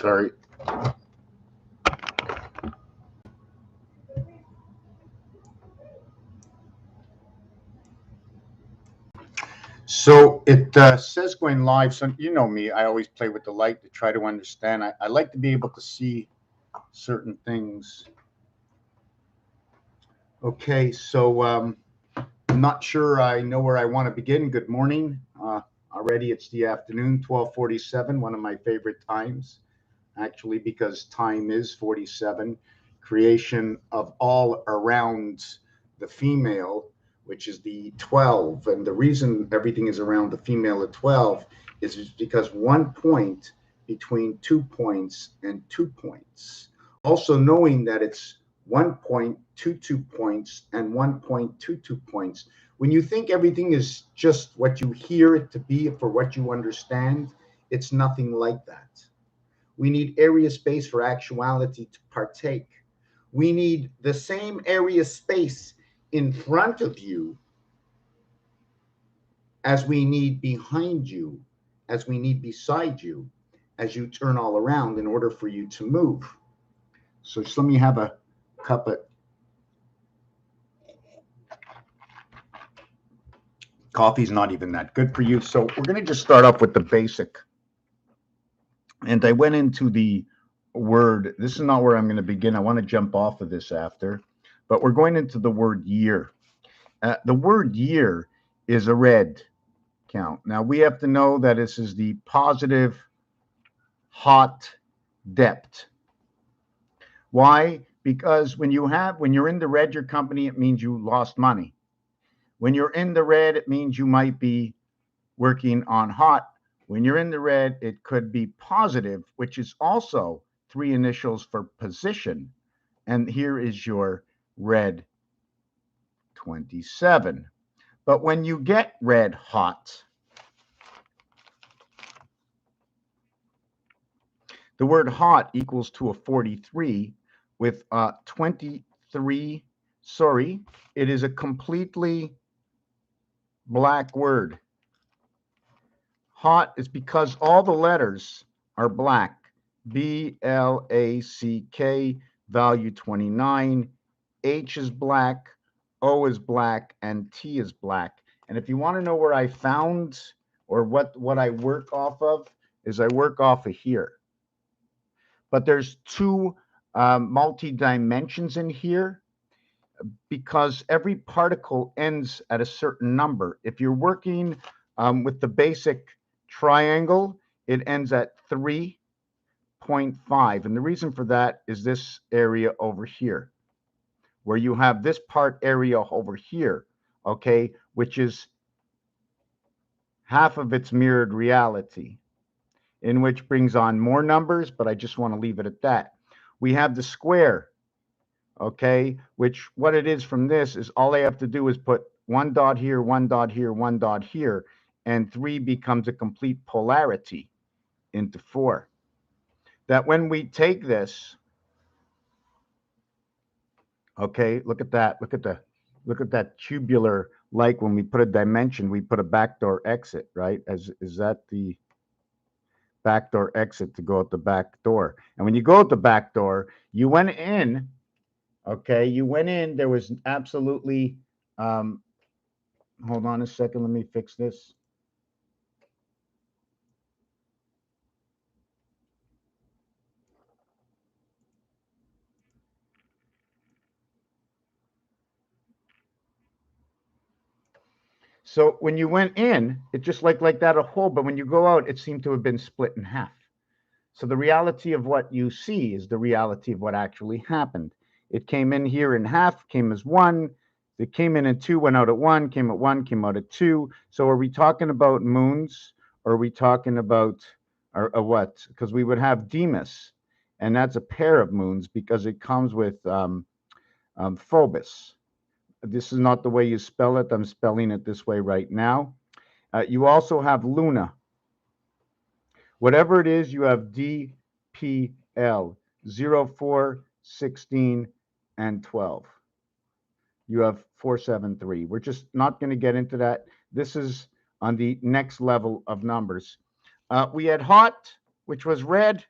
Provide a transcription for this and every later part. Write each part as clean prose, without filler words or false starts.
Sorry. So it says going live. So you know me, I always play with the light to try to understand. I like to be able to see certain things. Okay, so I'm not sure I know where I want to begin. Good morning. Already it's the afternoon, 12:47, one of my favorite times, actually, because time is 47. Creation of all around the female, which is the 12. And the reason everything is around the female at 12 is because 1 point between 2 points and 2 points. Also knowing that it's 1.22 points and 1.22 points. When you think everything is just what you hear it to be for what you understand, it's nothing like that. We need area space for actuality to partake. We need the same area space in front of you as we need behind you, as we need beside you, as you turn all around in order for you to move. So just let me have a cup of coffee's not even that good for you. So we're going to just start off with the basic. And I went into the word. This is not where I'm going to begin. I want to jump off of this after. But we're going into the word year. The word year is a red count. Now, we have to know that this is the positive hot depth. Why? Because when you're in the red, your company, it means you lost money. When you're in the red, it means you might be working on hot. When you're in the red, it could be positive, which is also 3 initials for position. And here is your red 27. But when you get red hot, the word hot equals to a 43 with 23. Sorry, it is a completely black word. Hot is because all the letters are black. B-L-A-C-K, value 29. H is black, O is black, and T is black. And if you want to know where I found or what I work off of, is I work off of here. But there's 2 multi-dimensions in here because every particle ends at a certain number. If you're working with the basic triangle, it ends at 3.5. And the reason for that is this area over here, where you have this part area over here, okay, which is half of its mirrored reality, in which brings on more numbers, but I just want to leave it at that. We have the square, okay, which what it is from this is all I have to do is put 1 dot here, 1 dot here, 1 dot here, and 3 becomes a complete polarity into 4. That when we take this, okay, look at that, look at that tubular, like when we put a dimension, we put a backdoor exit, right? Is that the backdoor exit to go out the back door? And when you go out the back door, you went in, okay, you went in, there was absolutely, hold on a second, let me fix this. So when you went in, it just like that a hole, but when you go out, it seemed to have been split in half. So the reality of what you see is the reality of what actually happened. It came in here in half, came as 1. It came in at 2, went out at 1, came at 1, came out at 2. So are we talking about moons, or are we talking about what? Because we would have Demas, and that's a pair of moons because it comes with Phobos. This is not the way you spell it. I'm spelling it this way right now. You also have Luna. Whatever it is, you have DPL, 0, 4, 16, and 12. You have 473. We're just not going to get into that. This is on the next level of numbers. We had hot, which was red.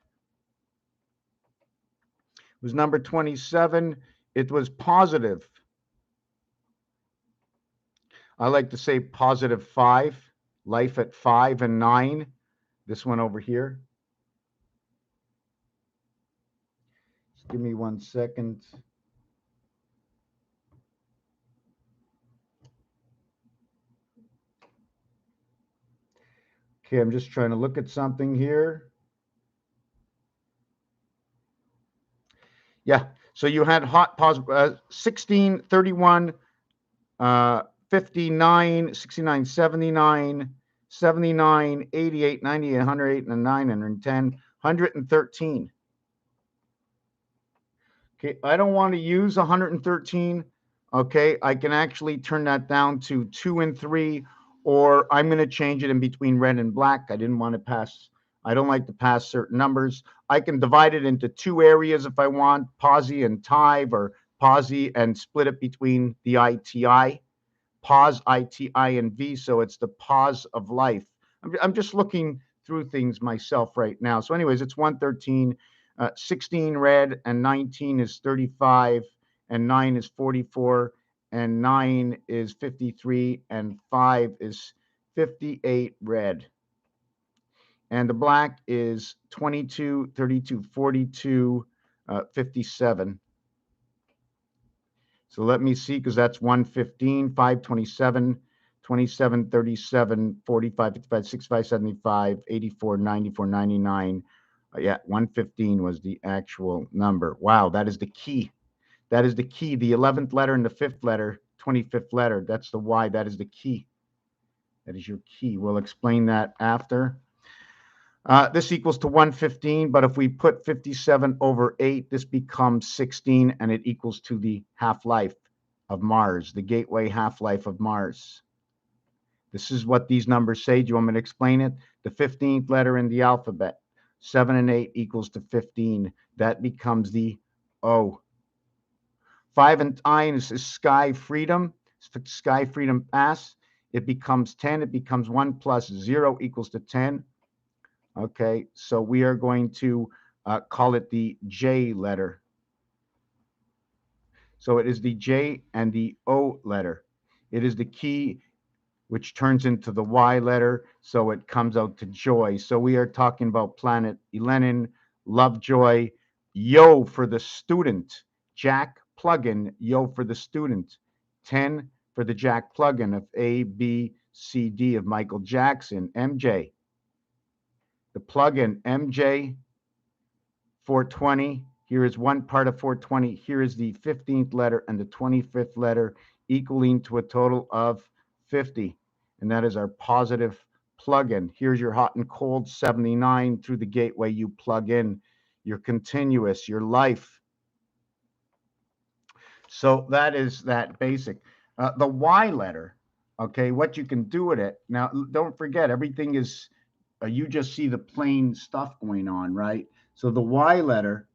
was number 27. It was positive. I like to say positive 5, life at 5 and 9. This one over here. Just give me 1 second. Okay, I'm just trying to look at something here. Yeah, so you had hot positive 16, 31, 59, 69, 79, 79, 88, 98, 108, and 910, 113. Okay, I don't want to use 113. Okay, I can actually turn that down to 2 and 3, or I'm going to change it in between red and black. I didn't want to pass. I don't like to pass certain numbers. I can divide it into 2 areas if I want, posi and tive, or posi and split it between the ITI, pause, ITI, and V. So it's the pause of life. I'm just looking through things myself right now. So anyways, it's 113. 16 red, and 19 is 35, and 9 is 44, and 9 is 53, and 5 is 58 red. And the black is 22, 32, 42, 57. So let me see, because that's 115, 527, 27, 37, 45, 55, 65, 75, 84, 94, 99. Yeah, 115 was the actual number. Wow, that is the key. That is the key. The 11th letter and the 5th letter, 25th letter. That's the Y. That is the key. That is your key. We'll explain that after. This equals to 115, but if we put 57 over 8, this becomes 16, and it equals to the half-life of Mars, the gateway half-life of Mars. This is what these numbers say. Do you want me to explain it? The 15th letter in the alphabet. 7 and 8 equals to 15. That becomes the O. 5 and 9 is sky freedom. Sky freedom pass. It becomes 10. It becomes 1 plus 0 equals to 10. Okay, so we are going to call it the J letter. So it is the J and the O letter. It is the key, which turns into the Y letter, so it comes out to joy. So we are talking about planet Elenin, Lovejoy, Yo for the student, Jack plugin, Yo for the student, 10 for the Jack plugin of A, B, C, D of Michael Jackson, MJ. The plugin MJ 420. Here is one part of 420. Here is the 15th letter and the 25th letter, equaling to a total of 50. And that is our positive plug-in. Here's your hot and cold 79 through the gateway you plug in, your continuous, your life. So that is that basic. The Y letter, okay, what you can do with it. Now, don't forget, everything is, you just see the plain stuff going on, right? So the Y letter,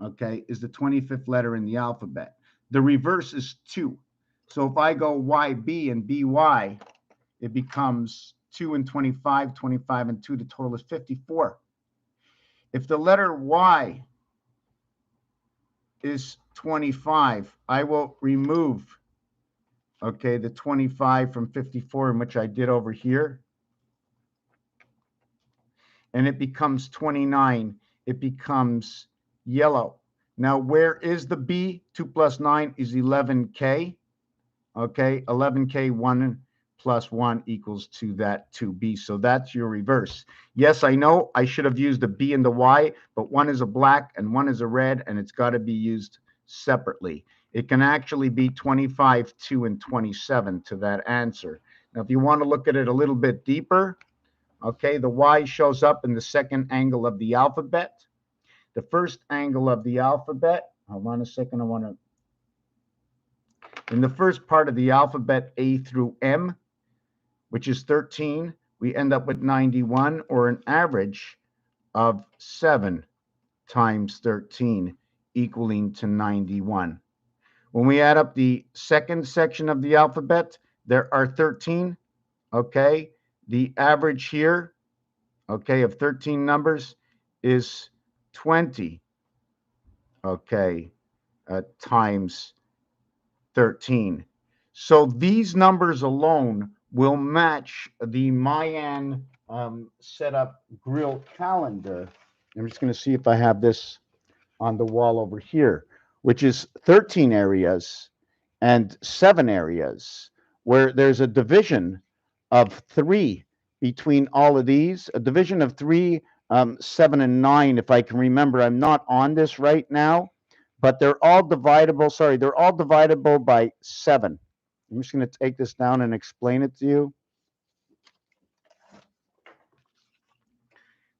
okay, is the 25th letter in the alphabet. The reverse is 2. So if I go YB and BY, it becomes 2 and 25, 25 and 2. The total is 54. If the letter Y is 25, I will remove, okay, the 25 from 54, in which I did over here. And it becomes 29. It becomes yellow. Now, where is the B? 2 plus 9 is 11K. Okay, 11K, 1 plus 1 equals to that 2B. So that's your reverse. Yes, I know I should have used the B and the Y, but one is a black and one is a red, and it's got to be used separately. It can actually be 25, 2, and 27 to that answer. Now, if you want to look at it a little bit deeper, okay, the Y shows up in the second angle of the alphabet. The first angle of the alphabet, hold on a second, I want to, in the first part of the alphabet, A through M, which is 13, we end up with 91, or an average of 7 times 13, equaling to 91. When we add up the second section of the alphabet, there are 13, okay? The average here, okay, of 13 numbers is 20. okay, times 13. So these numbers alone will match the Mayan setup grill calendar. I'm just going to see if I have this on the wall over here, which is 13 areas and 7 areas, where there's a division of 3 between all of these, a division of 3, 7, and 9, if I can remember. I'm not on this right now, but they're all divisible. Sorry, they're all divisible by 7. I'm just going to take this down and explain it to you.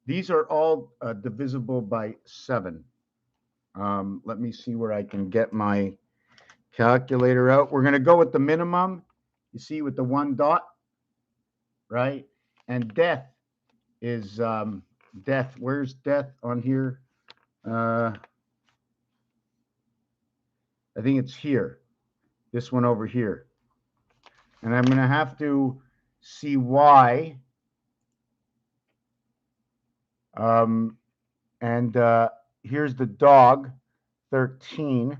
These are all divisible by 7. Let me see where I can get my calculator out. We're going to go with the minimum, you see, with the 1 dot, right? And death is death. Where's death on here? I think it's here, this one over here. And I'm going to have to see why. And here's the dog, 13.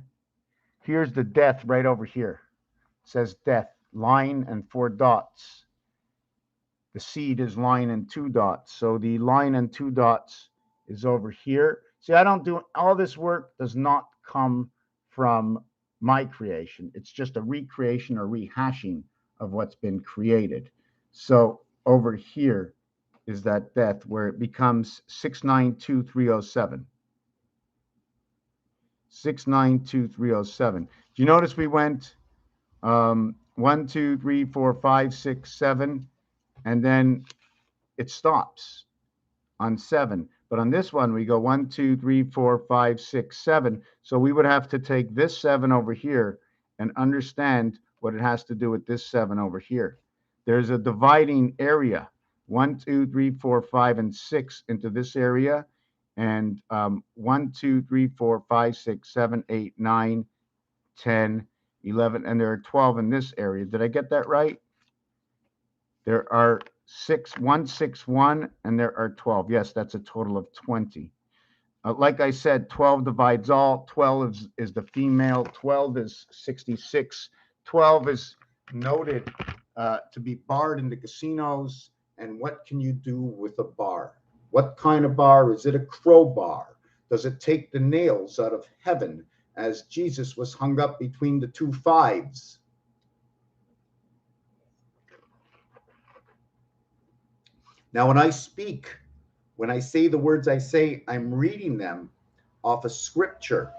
Here's the death right over here. It says death, line and 4 dots. The seed is line and 2 dots. So the line and 2 dots is over here. See, I don't do all this work, does not come from my creation. It's just a recreation or rehashing of what's been created. So over here is that death where it becomes 692307. 692307. Do you notice we went 1, 2, 3, 4, 5, 6, 7, and then it stops on 7. But on this one, we go 1, 2, 3, 4, 5, 6, 7. So we would have to take this 7 over here and understand what it has to do with this 7 over here. There's a dividing area, 1, 2, 3, 4, 5, and 6 into this area. And 1, 2, 3, 4, 5, 6, 7, 8, 9, 10, 11, and there are 12 in this area. Did I get that right? There are 1, 6, 1, and there are 12. Yes, that's a total of 20. Like I said, 12 divides all. 12 is the female. 12 is 66. 12 is noted to be barred in the casinos. And what can you do with a bar? What kind of bar? Is it a crowbar? Does it take the nails out of heaven as Jesus was hung up between the 2 5s? Now, when I speak, when I say the words I say, I'm reading them off a scripture.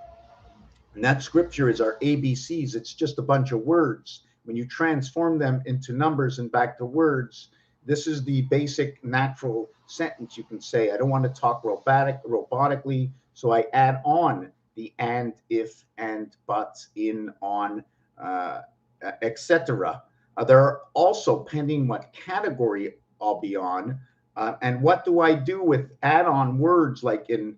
And that scripture is our ABCs. It's just a bunch of words. When you transform them into numbers and back to words, this is the basic natural sentence you can say. I don't want to talk robotically, so I add on the and, if, and, but, in, on, etc. There are also, pending what category I'll be on, and what do I do with add-on words like in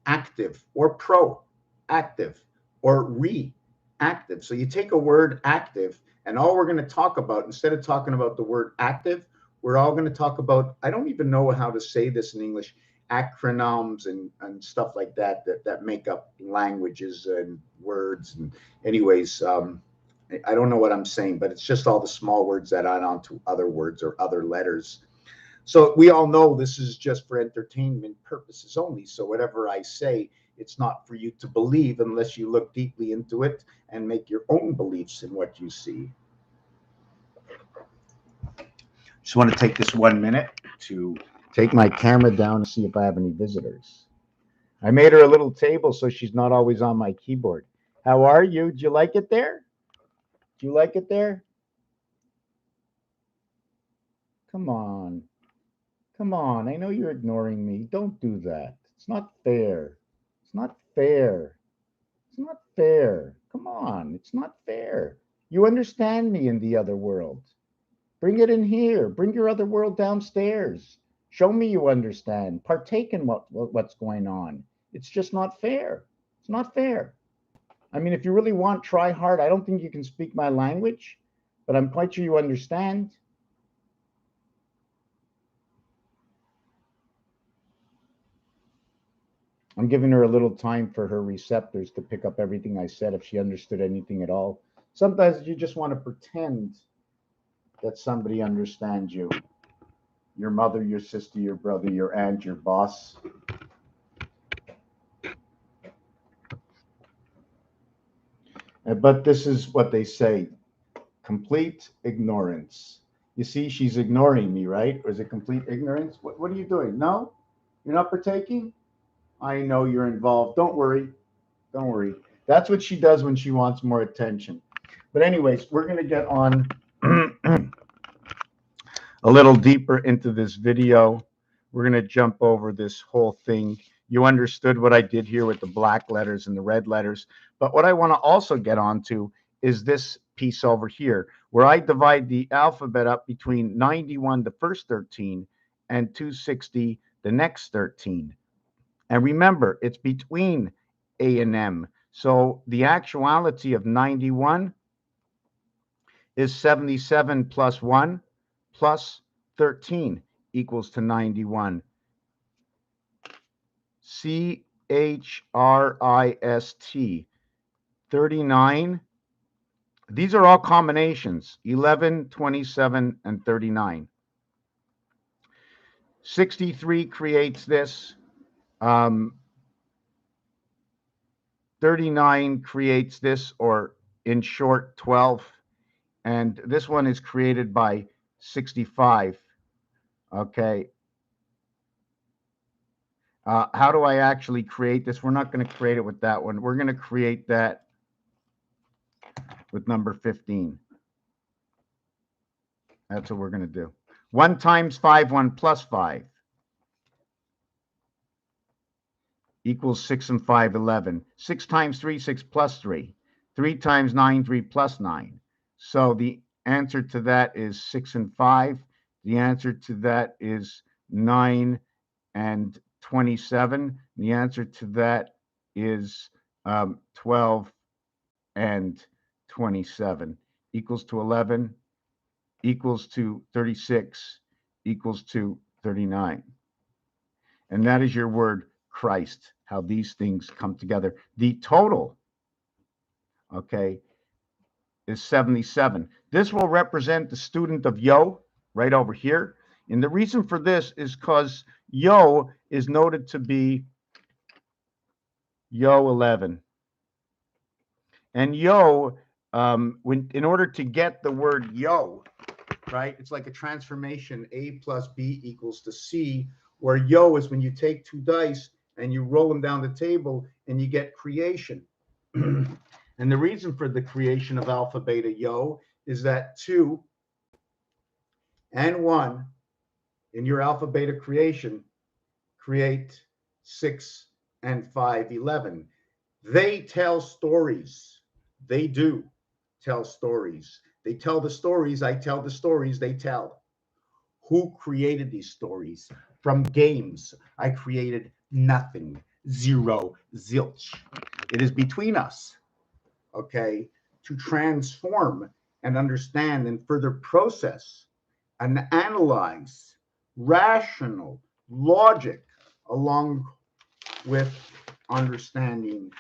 active or proactive or reactive? So you take a word active, and all we're going to talk about, instead of talking about the word active, we're all going to talk about, I don't even know how to say this in English, acronyms and stuff like that make up languages and words. And anyways, I don't know what I'm saying, but it's just all the small words that add on to other words or other letters. So we all know this is just for entertainment purposes only. So whatever I say, it's not for you to believe unless you look deeply into it and make your own beliefs in what you see. Just want to take this 1 minute to take my camera down and see if I have any visitors. I made her a little table so she's not always on my keyboard. How are you? Do you like it there? Do you like it there? Come on. Come on. I know you're ignoring me. Don't do that. It's not fair. It's not fair. It's not fair. Come on. It's not fair. You understand me in the other world. Bring it in here. Bring your other world downstairs. Show me you understand. Partake in what's going on. It's just not fair. It's not fair. I mean, if you really want, try hard. I don't think you can speak my language, but I'm quite sure you understand. I'm giving her a little time for her receptors to pick up everything I said, if she understood anything at all. Sometimes you just want to pretend that somebody understands you. Your mother, your sister, your brother, your aunt, your boss. But this is what they say: complete ignorance. You see, she's ignoring me, right? Or is it complete ignorance? What are you doing? No? You're not partaking? I know you're involved. Don't worry. Don't worry. That's what she does when she wants more attention. But, anyways, we're going to get on a little deeper into this video. We're going to jump over this whole thing. You understood what I did here with the black letters and the red letters. But what I want to also get onto is this piece over here, where I divide the alphabet up between 91, the first 13, and 260, the next 13. And remember, it's between A and M. So the actuality of 91 is 77 plus 1 plus 13 equals to 91. CHRIST, 39. These are all combinations: 11, 27, and 39. 63 creates this. 39 creates this, or in short, 12. And this one is created by 65. Okay. How do I actually create this? We're not going to create it with that one. We're going to create that with number 15. That's what we're going to do. 1 times 5, 1 plus 5 equals 6 and 5, 11. 6 times 3, 6 plus 3. 3 times 9, 3 plus 9. So the answer to that is 6 and 5. The answer to that is 9 and 27. The answer to that is 12 and 27. Equals to 11, equals to 36, equals to 39. And that is your word, Christ, how these things come together. The total, okay, is 77. This will represent the student of Yo right over here. And the reason for this is because Yo is noted to be Yo 11. And Yo, in order to get the word Yo, right, it's like a transformation. A plus B equals to C, where Yo is when you take 2 dice and you roll them down the table and you get creation. And the reason for the creation of alpha, beta, Yo is that 2 and 1 in your alpha, beta creation create 6 and 5, 11. They tell stories. They do tell stories. They tell the stories. I tell the stories they tell. Who created these stories? From games, I created nothing. Zero, zilch. It is between us, okay, to transform and understand and further process and analyze rational logic along with understanding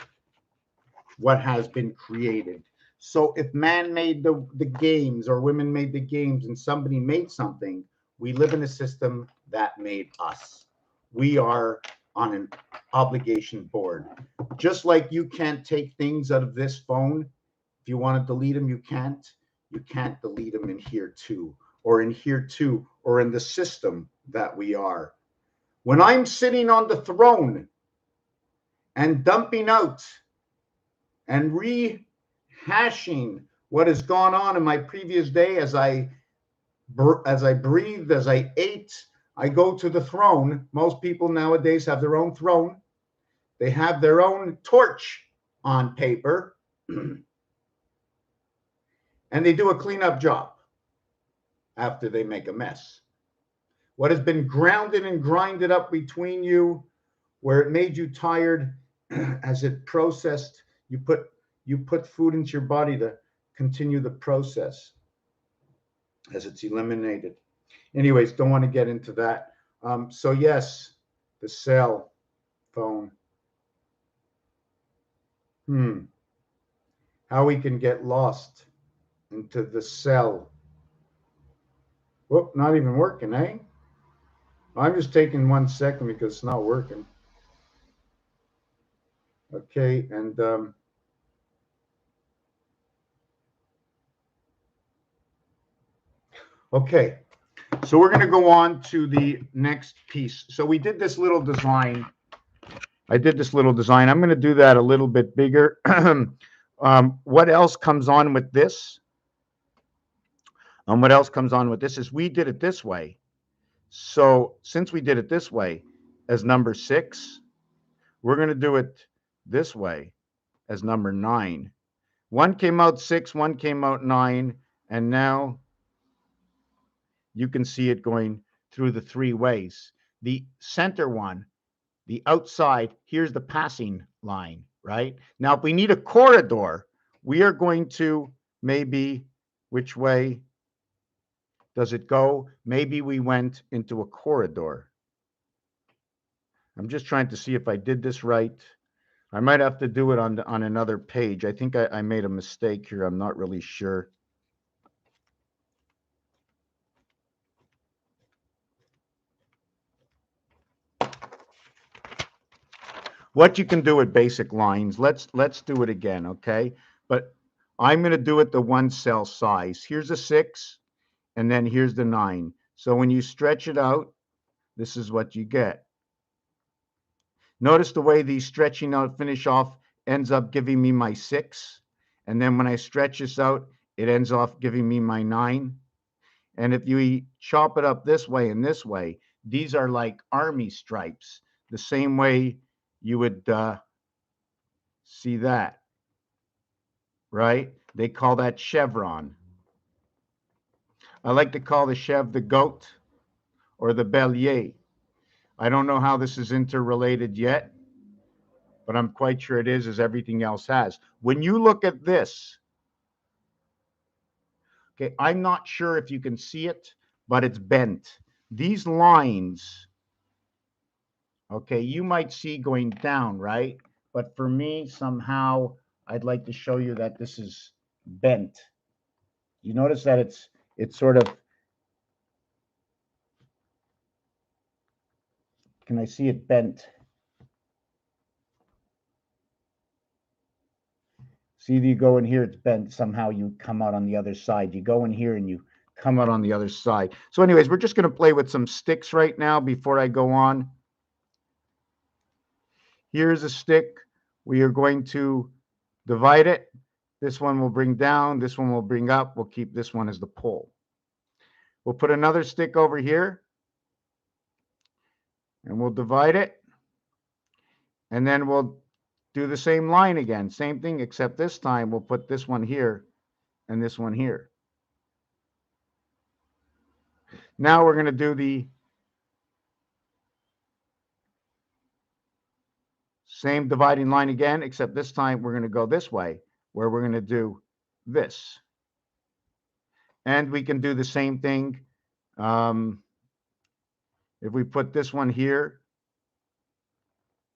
what has been created. So if man made the games, or women made the games, and somebody made something, we live in a system that made us. We are on an obligation board. Just like you can't take things out of this phone. If you want to delete them, you can't. You can't delete them in here too, or in here too, or in the system that we are. When I'm sitting on the throne and dumping out and rehashing what has gone on in my previous day, as I breathed, as I ate, I go to the throne. Most people nowadays have their own throne. They have their own torch on paper, and they do a cleanup job after they make a mess. What has been grounded and grinded up between you, where it made you tired, as it processed, you put food into your body to continue the process as it's eliminated. Anyways, don't want to get into that. So yes, the cell phone, How we can get lost into the cell. Whoop, not even working, eh? I'm just taking 1 second because it's not working. Okay, and okay, so we're going to go on to the next piece. So we did this little design. I did this little design. I'm going to do that a little bit bigger. What else comes on with this? What else comes on with this is we did it this way. So since we did it this way as number 6, we're going to do it this way as number 9. One came out 6, one came out 9, and now you can see it going through the 3 ways. The center one, the outside, here's the passing line, right? Now, if we need a corridor, we are going to maybe, which way does it go? Maybe we went into a corridor. I'm just trying to see if I did this right. I might have to do it on another page. I think I made a mistake here. I'm not really sure. What you can do with basic lines, let's do it again, okay? But I'm going to do it the 1 cell size. Here's a 6, and then here's the 9. So when you stretch it out, this is what you get. Notice the way these stretching out finish off ends up giving me my 6. And then when I stretch this out, it ends off giving me my 9. And if you chop it up this way and this way, these are like army stripes, the same way you would see that, right? They call that chevron. I like to call the chev the goat or the bélier. I don't know how this is interrelated yet, but I'm quite sure it is, as everything else has. When you look at this, okay, I'm not sure if you can see it, but it's bent. These lines, okay, you might see going down, right? But for me, somehow, I'd like to show you that this is bent. You notice that it's sort of, can I see it bent? See, you go in here, it's bent. Somehow you come out on the other side. You go in here and you come out on the other side. So anyways, we're just going to play with some sticks right now before I go on. Here's a stick. We are going to divide it. This one will bring down. This one will bring up. We'll keep this one as the pole. We'll put another stick over here. And we'll divide it. And then we'll do the same line again. Same thing, except this time we'll put this one here and this one here. Now we're going to do the same dividing line again, except this time we're going to go this way, where we're going to do this. And we can do the same thing. If we put this one here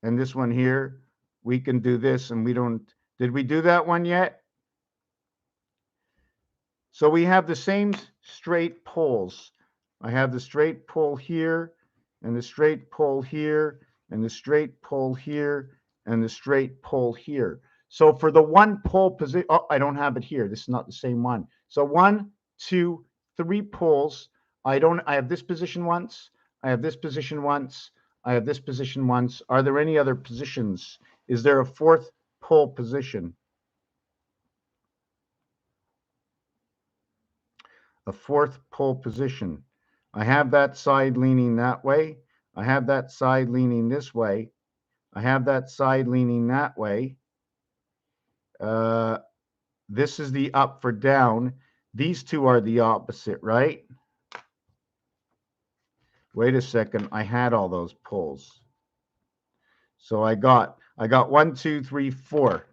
and this one here, we can do this, and we don't. Did we do that one yet? So we have the same straight poles. I have the straight pole here, and the straight pole here, and the straight pole here, and the straight pole here. So for the 1 pole position, oh, I don't have it here. This is not the same one. So 1, 2, 3 poles. I have this position once. I have this position once. I have this position once. Are there any other positions? Is there a 4th pole position? A 4th pole position. I have that side leaning that way. I have that side leaning this way. I have that side leaning that way. This is the up for down. These two are the opposite, right? Wait a second. I had all those poles. So I got 1, 2, 3, 4.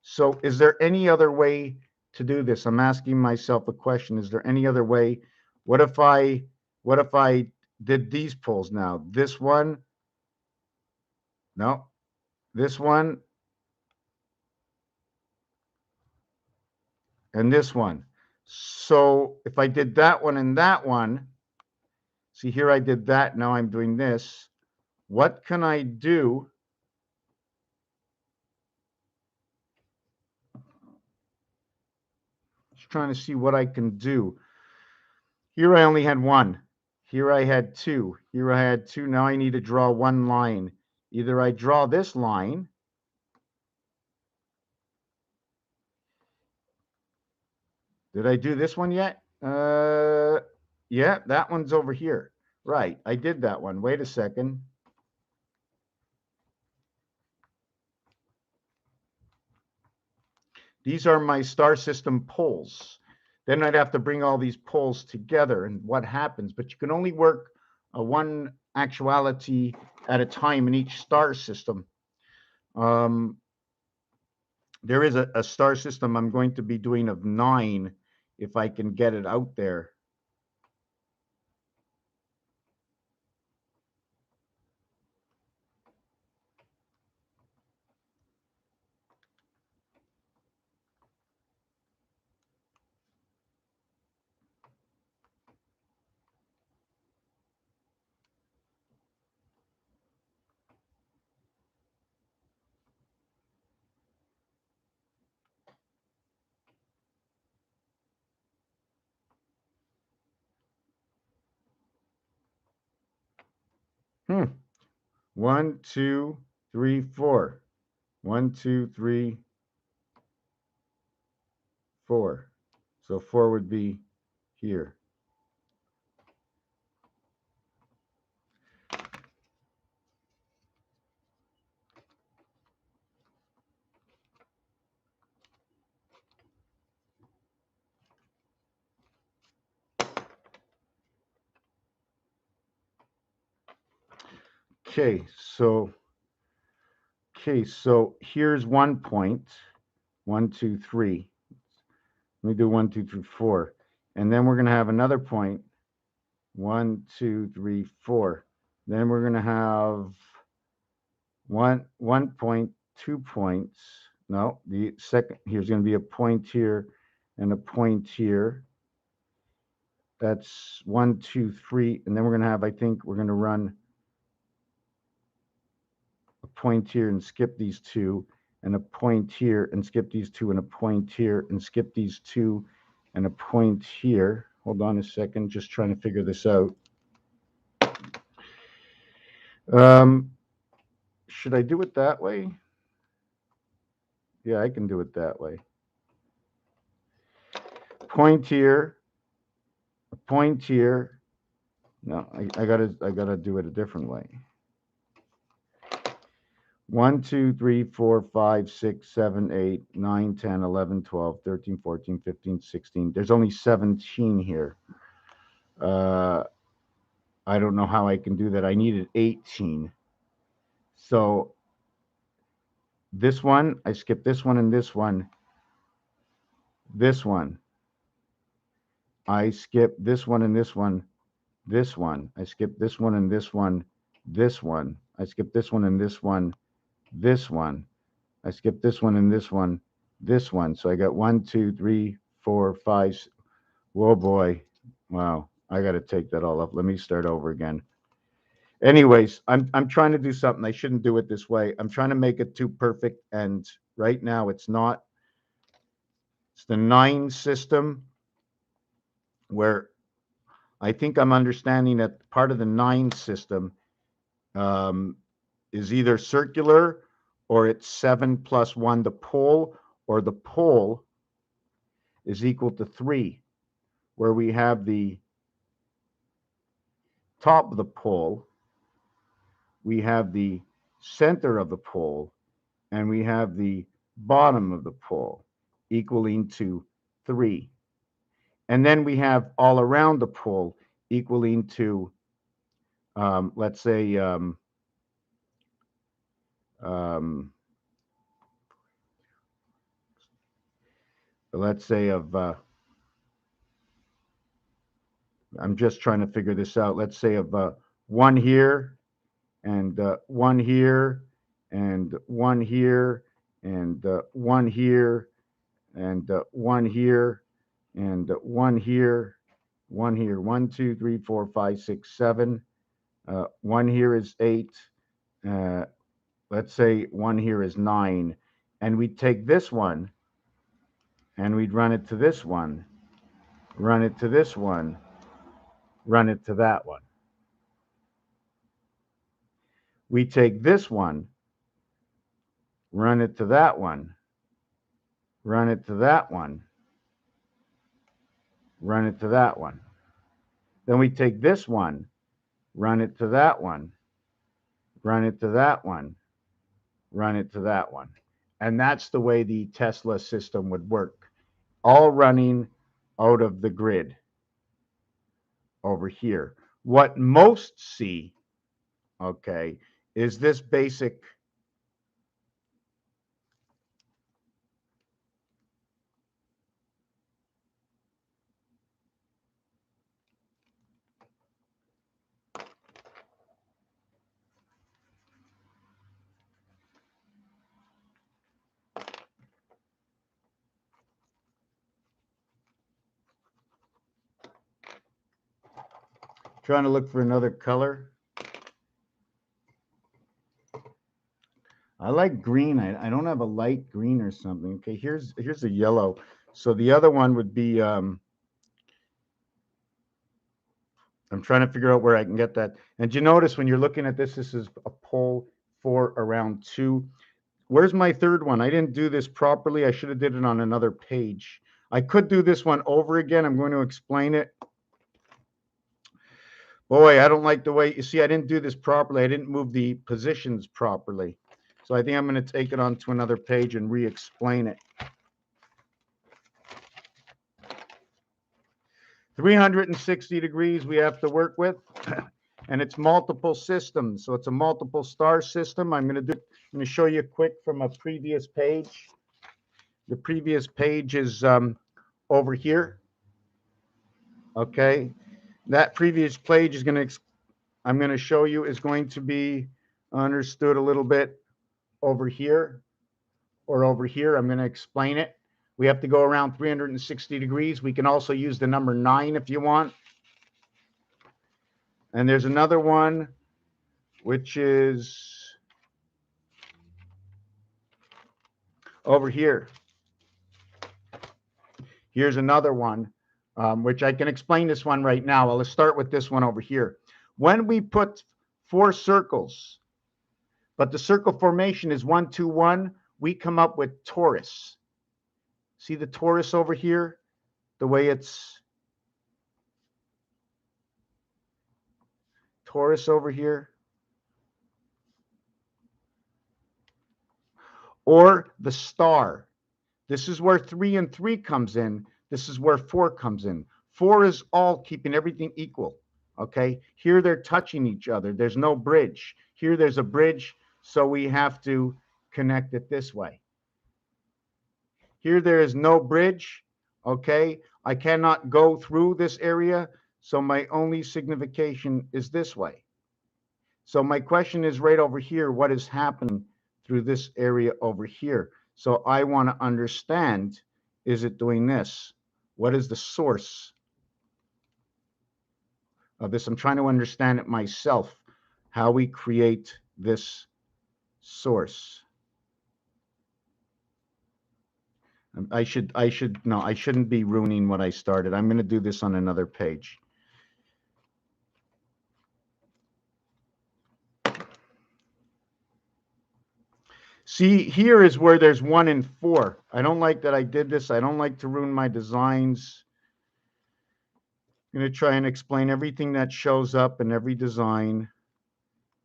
So is there any other way to do this? I'm asking myself a question. Is there any other way? What if I did these poles now? This one, no. This one, and this one. So if I did that one and that one, see here I did that, now I'm doing this. What can I do? Just trying to see what I can do. Here I only had one. Here I had two. Here I had two. Now I need to draw one line. Either I draw this line. Did I do this one yet? Yeah, that one's over here. Right, I did that one. Wait a second. These are my star system poles. Then I'd have to bring all these poles together and what happens. But you can only work one actuality at a time in each star system. There is a star system I'm going to be doing of 9 if I can get it out there. Hmm. 1, 2, 3, 4. 1, 2, 3, 4. So 4 would be here. Okay, so here's one point. 1, 2, 3. Let me do 1, 2, 3, 4. And then we're going to have another point. 1, 2, 3, 4. Then we're going to have 1 point, 2 points. No, the second, here's going to be a point here and a point here. That's 1, 2, 3. And then we're going to have, I think we're going to run a point here and skip these two, and a point here and skip these two, and a point here and skip these two, and a point here. Hold on a second, just trying to figure this out. Should I do it that way? Yeah, I can do it that way. Point here, a point here. No, I gotta do it a different way. 1, 2, 3, 4, 5, 6, 7, 8, 9, 10, 11, 12, 13, 14, 15, 16. There's only 17 here. I don't know how I can do that. I needed 18. So this one, I skip this one and this one. This one. I skip this one and this one. This one. I skip this one and this one. This one. I skip this one and this one. This one. I skip this one and this one. This one. So I got 1, 2, 3, 4, 5. Whoa, boy. Wow. I got to take that all up. Let me start over again. Anyways, I'm trying to do something. I shouldn't do it this way. I'm trying to make it too perfect, and right now it's not. It's the 9 system where I think I'm understanding that part of the 9 system is either circular or it's 7 plus 1 the pole, or the pole is equal to 3, where we have the top of the pole, we have the center of the pole, and we have the bottom of the pole equaling to 3. And then we have all around the pole equaling to, let's say, I'm just trying to figure this out. Let's say of 1 here, and 1 here, and 1 here, and 1 here, and one here, and one here, one here. 1, 2, 3, 4, 5, 6, 7. One here is 8. Let's say one here is 9. And we take this one, and we'd run it to this one, run it to this one, run it to that one. We take this one, run it to that one, run it to that one, run it to that one. Then we take this one, run it to that one, run it to that one, run it to that one. And that's the way the Tesla system would work, all running out of the grid over here. What most see, okay, is this basic trying to look for another color. I like green. I don't have a light green or something. Okay, here's a yellow. So the other one would be, I'm trying to figure out where I can get that. And you notice when you're looking at this, this is a pole for around 2. Where's my third one? I didn't do this properly. I should have did it on another page. I could do this one over again. I'm going to explain it. Boy, I don't like the way, you see, I didn't do this properly. I didn't move the positions properly. So I think I'm going to take it onto another page and re-explain it. 360 degrees we have to work with, and it's multiple systems. So it's a multiple star system. I'm going to show you quick from a previous page. The previous page is over here. Okay. That previous page is I'm going to show you is going to be understood a little bit over here or over here. I'm going to explain it. We have to go around 360 degrees. We can also use the number 9 if you want. And there's another one, which is over here. Here's another one, which I can explain this one right now. Let's start with this one over here. When we put 4 circles, but the circle formation is 1, 2, 1, we come up with torus. See the torus over here? The way it's torus over here. Or the star. This is where 3 and 3 comes in. This is where 4 comes in. 4 is all keeping everything equal. Okay? Here they're touching each other. There's no bridge. Here there's a bridge, so we have to connect it this way. Here there is no bridge. Okay? I cannot go through this area, so my only signification is this way. So my question is right over here, what is happening through this area over here? So I want to understand, is it doing this? What is the source of this? I'm trying to understand it myself, how we create this source. I shouldn't be ruining what I started. I'm going to do this on another page. See, here is where there's 1 and 4. I don't like that I did this. I don't like to ruin my designs. I'm going to try and explain everything that shows up in every design.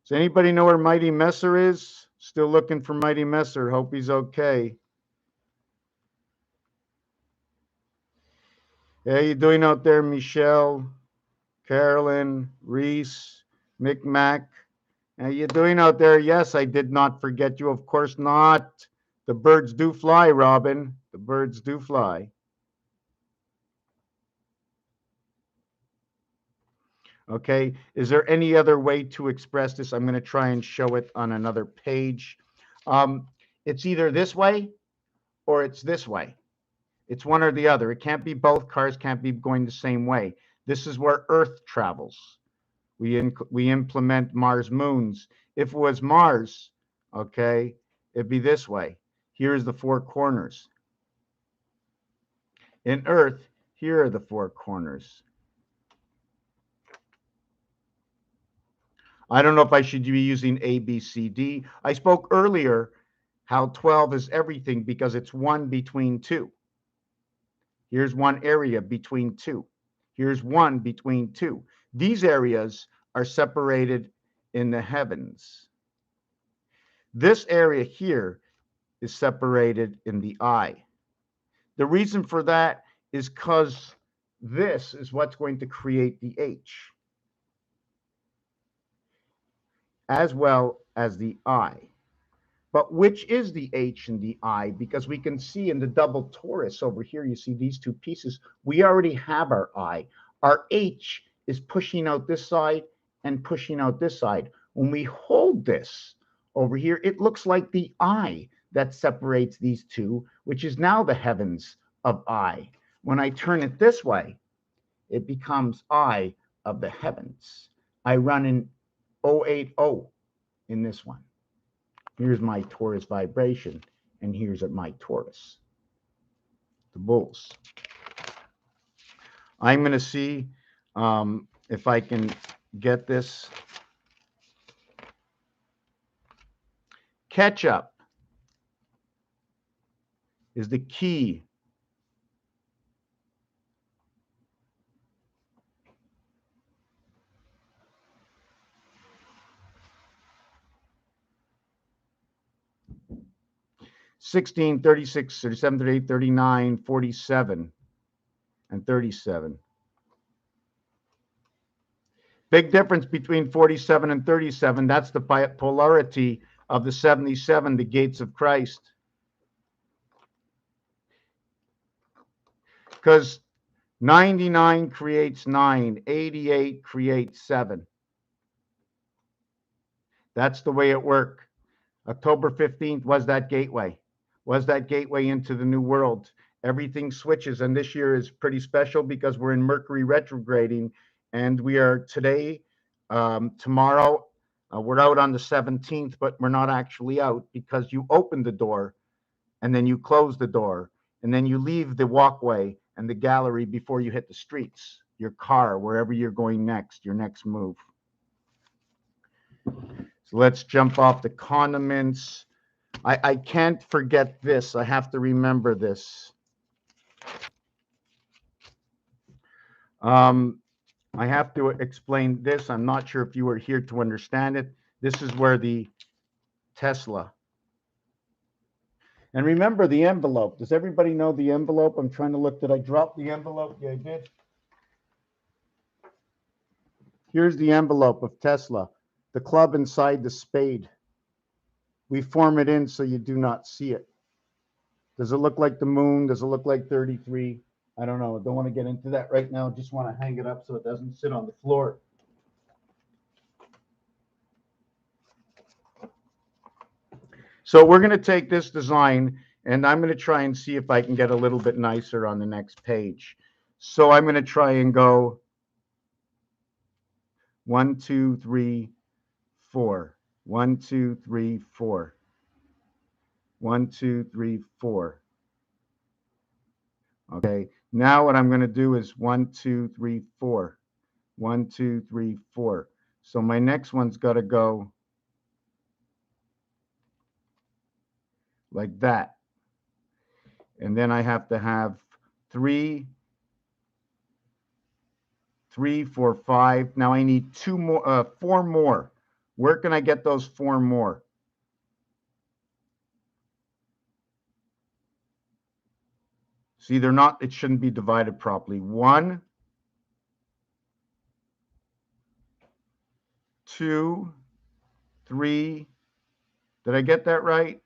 Does anybody know where Mighty Messer is? Still looking for Mighty Messer. Hope he's okay. How you doing out there, Michelle, Carolyn, Reese, Mick Mac? How you doing out there? Yes, I did not forget you. Of course not. The birds do fly, Robin. The birds do fly. Okay. Is there any other way to express this? I'm going to try and show it on another page. It's either this way or it's this way. It's one or the other. It can't be both. Cars can't be going the same way. This is where Earth travels. We implement Mars moons. If it was Mars, okay, it'd be this way. Here's the four corners. In Earth, here are the four corners. I don't know if I should be using A, B, C, D. I spoke earlier how 12 is everything because it's one between two. Here's one area between two. Here's one between two. These areas are separated in the heavens. This area here is separated in the eye. The reason for that is because this is what's going to create the H, as well as the I. But which is the H and the I? Because we can see in the double torus over here, you see these two pieces. We already have our I. Our H is pushing out this side and pushing out this side. When we hold this over here, it looks like the I that separates these two, which is now the heavens of I. When I turn it this way, it becomes I of the heavens. I run in 080 in this one. Here's my torus vibration, and here's my torus, the bulls. I'm going to see if I can get this. Catch up is the key. $16, $36, $37, $38, $39, $47, and $37. Big difference between 47 and 37. That's the polarity of the 77, the gates of Christ. Because 99 creates 9, 88 creates 7. That's the way it worked. October 15th was that gateway into the new world. Everything switches, and this year is pretty special because we're in Mercury retrograding, and we are today, tomorrow, we're out on the 17th, but we're not actually out because you open the door, and then you close the door, and then you leave the walkway and the gallery before you hit the streets, your car, wherever you're going next, your next move. So let's jump off the condiments. I can't forget this. I have to remember this. I have to explain this. I'm not sure if you were here to understand it. This is where the Tesla. And remember the envelope. Does everybody know the envelope? I'm trying to look. Did I drop the envelope? Yeah, I did. Here's the envelope of Tesla. The club inside the spade. We form it in so you do not see it. Does it look like the moon? Does it look like 33? I don't know. I don't want to get into that right now. Just want to hang it up so it doesn't sit on the floor. So we're going to take this design, and I'm going to try and see if I can get a little bit nicer on the next page. So I'm going to try and go 1, 2, 3, 4. 1, 2, 3, 4. 1, 2, 3, 4. Okay. Now what I'm going to do is 1, 2, 3, 4. 1, 2, 3, 4. So my next one's got to go like that. And then I have to have 3, 4, 5. Now I need 4 more. Where can I get those 4 more? See, they're not, it shouldn't be divided properly. 1, 2, 3. Did I get that right?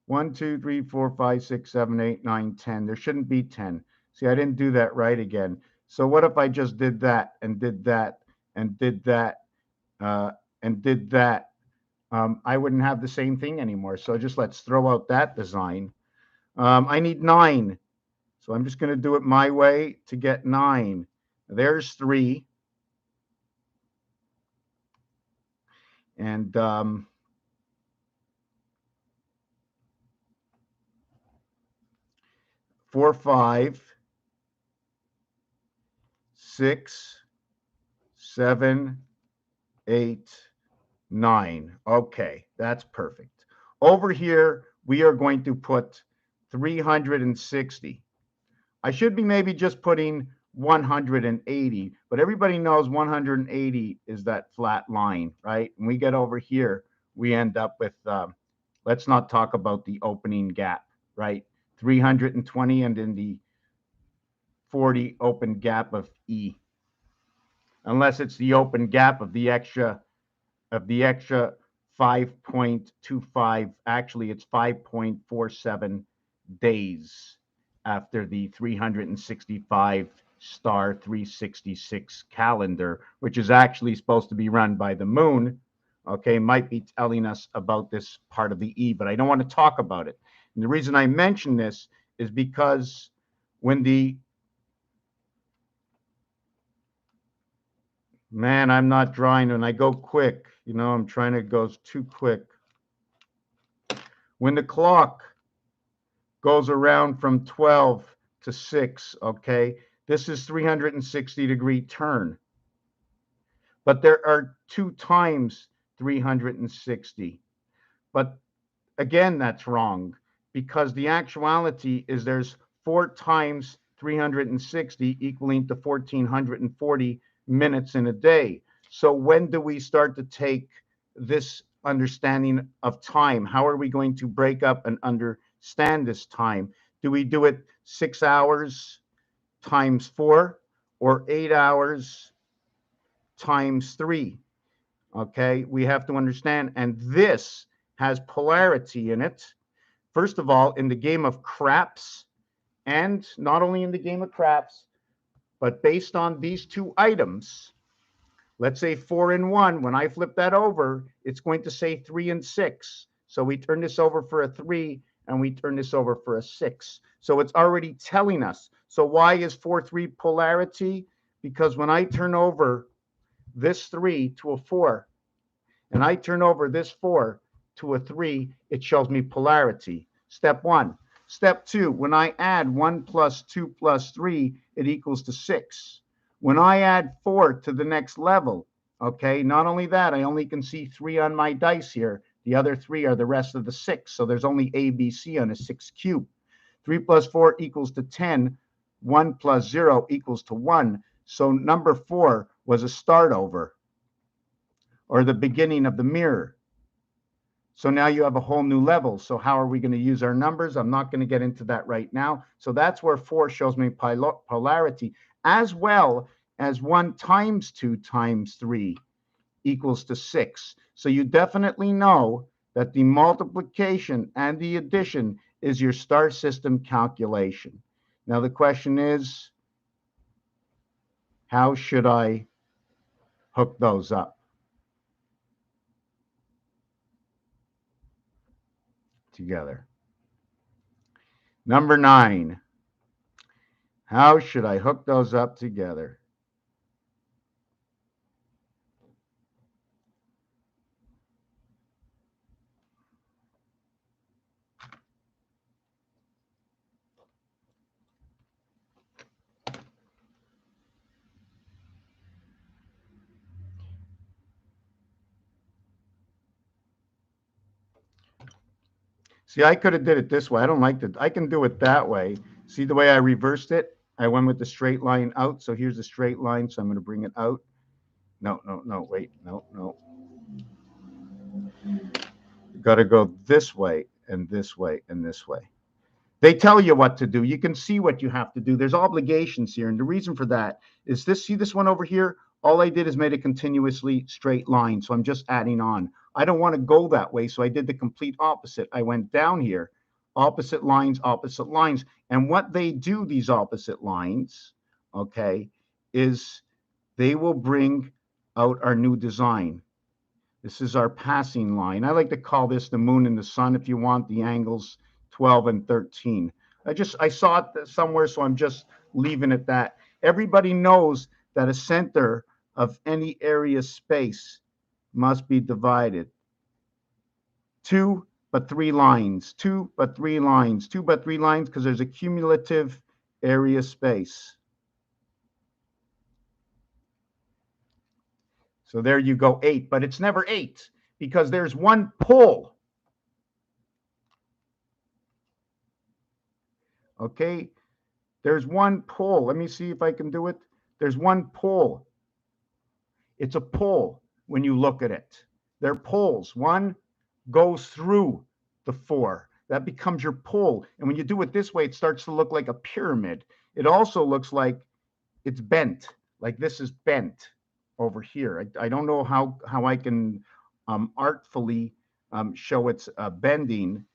1, 2, 3, 4, 5, 6, 7, 8, 9, 10. There shouldn't be 10. See, I didn't do that right again. So what if I just did that and did that and did that and did that? I wouldn't have the same thing anymore. So just let's throw out that design. I need 9. So I'm just going to do it my way to get 9. There's 3. And 4, 5, 6, 7, 8, 9. Okay, that's perfect. Over here, we are going to put 360. I should be maybe just putting 180, but everybody knows 180 is that flat line, right? And we get over here, we end up with, let's not talk about the opening gap, right? 320 and in the 40 open gap of E, unless it's the open gap of the extra 5.25. Actually, it's 5.47 days after the 365 star 366 calendar, which is actually supposed to be run by the moon. Okay, might be telling us about this part of the E, but I don't want to talk about it. And the reason I mention this is because when the man, I'm not drawing and I go quick, you know, I'm trying to go too quick. When the clock goes around from 12 to 6, okay, this is 360-degree turn. But there are 2 times 360. But again, that's wrong because the actuality is there's 4 times 360 equaling to 1440 minutes in a day. So when do we start to take this understanding of time? How are we going to break up and understand this time? Do we do it 6 hours times 4 or 8 hours times 3? Okay, we have to understand, and this has polarity in it. First of all, in the game of craps, and not only in the game of craps, but based on these 2 items, let's say 4 and 1, when I flip that over, it's going to say 3 and 6. So we turn this over for a 3 and we turn this over for a 6. So it's already telling us. So why is 4-3 polarity? Because when I turn over this 3 to a 4 and I turn over this 4 to a 3, it shows me polarity. Step 1. Step 2, when I add 1 plus 2 plus 3, it equals to 6. When I add 4 to the next level, okay, not only that, I only can see 3 on my dice here. The other 3 are the rest of the 6. So there's only A, B, C on a 6 cube. 3 plus 4 equals to 10. 1 plus 0 equals to 1. So number 4 was a start over, or the beginning of the mirror. So now you have a whole new level. So how are we going to use our numbers? I'm not going to get into that right now. So that's where 4 shows me polarity, as well as 1 times 2 times 3 equals to 6. So you definitely know that the multiplication and the addition is your star system calculation. Now the question is, how should I hook those up together? Number 9. How should I hook those up together? See, I could have did it this way. I don't like that. I can do it that way. See the way I reversed it? I went with the straight line out. So here's the straight line. So I'm going to bring it out. No, wait. No. You got to go this way and this way and this way. They tell you what to do. You can see what you have to do. There's obligations here. And the reason for that is this. See this one over here? All I did is made a continuously straight line. So I'm just adding on. I don't want to go that way. So I did the complete opposite. I went down here, opposite lines, opposite lines. And what they do, these opposite lines, okay, is they will bring out our new design. This is our passing line. I like to call this the moon and the sun if you want the angles 12 and 13. I saw it somewhere, so I'm just leaving it that. Everybody knows that a center of any area space must be divided. 2 but 3 lines, 2 but 3 lines, 2 but 3 lines, because there's a cumulative area space. So there you go, 8, but it's never 8 because there's one pole. Okay, there's one pole. Let me see if I can do it. There's one pole. It's a pole when you look at it. They're poles. One goes through the 4. That becomes your pole. And when you do it this way, it starts to look like a pyramid. It also looks like it's bent, like this is bent over here. I don't know how I can artfully show its bending.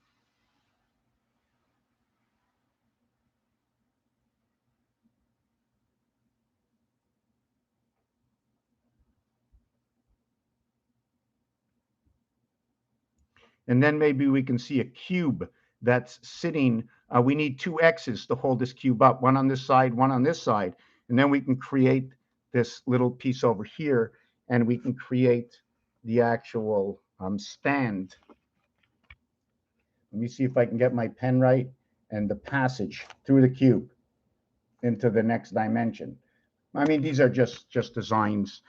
And then maybe we can see a cube that's sitting. We need 2 X's to hold this cube up, one on this side, one on this side. And then we can create this little piece over here, and we can create the actual stand. Let me see if I can get my pen right, and the passage through the cube into the next dimension. I mean, these are just designs.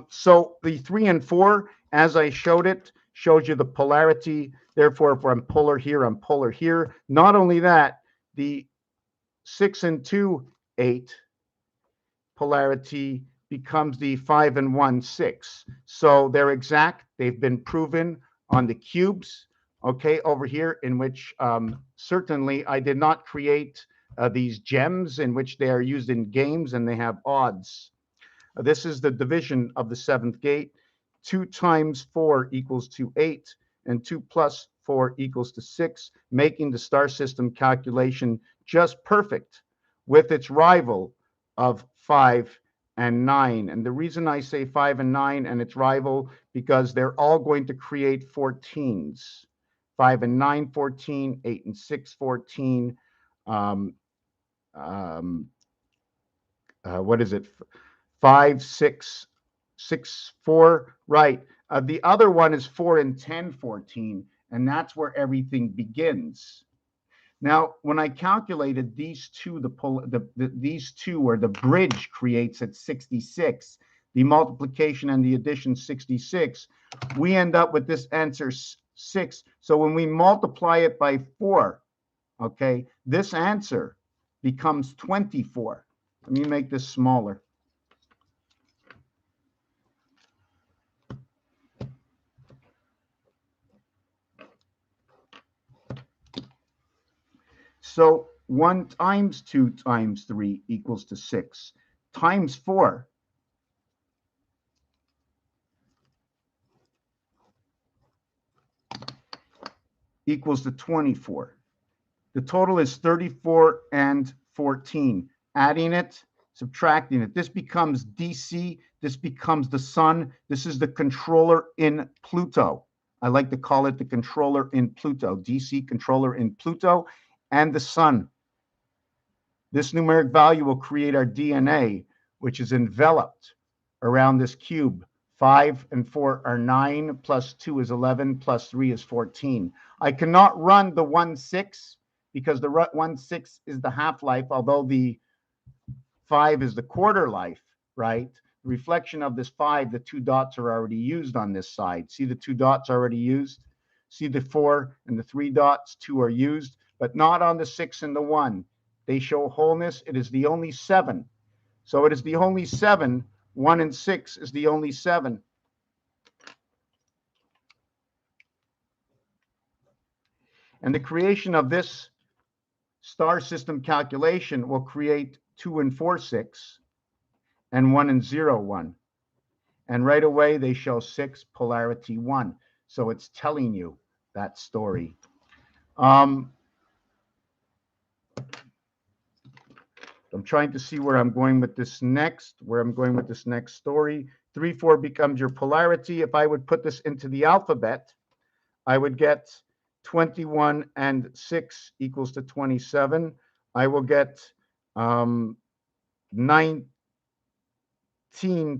So the 3 and 4, as I showed it, shows you the polarity. Therefore, if I'm polar here, I'm polar here. Not only that, the 6 and 2, 8 polarity becomes the 5 and 1, 6. So they're exact. They've been proven on the cubes, okay, over here, in which certainly I did not create these gems in which they are used in games, and they have odds. This is the division of the 7th gate. 2 times 4 equals to 8, and 2 plus 4 equals to 6, making the star system calculation just perfect with its rival of 5 and 9. And the reason I say 5 and 9 and its rival, because they're all going to create 14s. 5 and 9, 14, 8 and 6, 14. What is it? 5, 6, 6, 4, right. The other one is 4 and 10, 14, and that's where everything begins. Now, when I calculated these two, these two, or the bridge creates at 66, the multiplication and the addition 66, we end up with this answer 6. So when we multiply it by 4, okay, this answer becomes 24. Let me make this smaller. So 1 times 2 times 3 equals to 6, times 4 equals to 24. The total is 34 and 14. Adding it, subtracting it. This becomes DC. This becomes the sun. This is the controller in Pluto. I like to call it the controller in Pluto, DC controller in Pluto, and the sun. This numeric value will create our DNA, which is enveloped around this cube. 5 and 4 are 9, plus 2 is 11, plus 3 is 14. I cannot run the 1/6 because the 1/6 is the half-life, although the 5 is the quarter life, right? The reflection of this 5, the 2 dots are already used on this side. See the 2 dots already used? See the 4 and the 3 dots, 2 are used, but not on the 6 and the 1. They show wholeness. It is the only 7. So it is the only 7. 1 and 6 is the only 7. And the creation of this star system calculation will create 2 and 4, 6, and 1 and 0, 1. And right away, they show 6, polarity 1. So it's telling you that story. I'm trying to see where I'm going with this next, story. 3, 4 becomes your polarity. If I would put this into the alphabet, I would get 21 and 6 equals to 27. I will get 19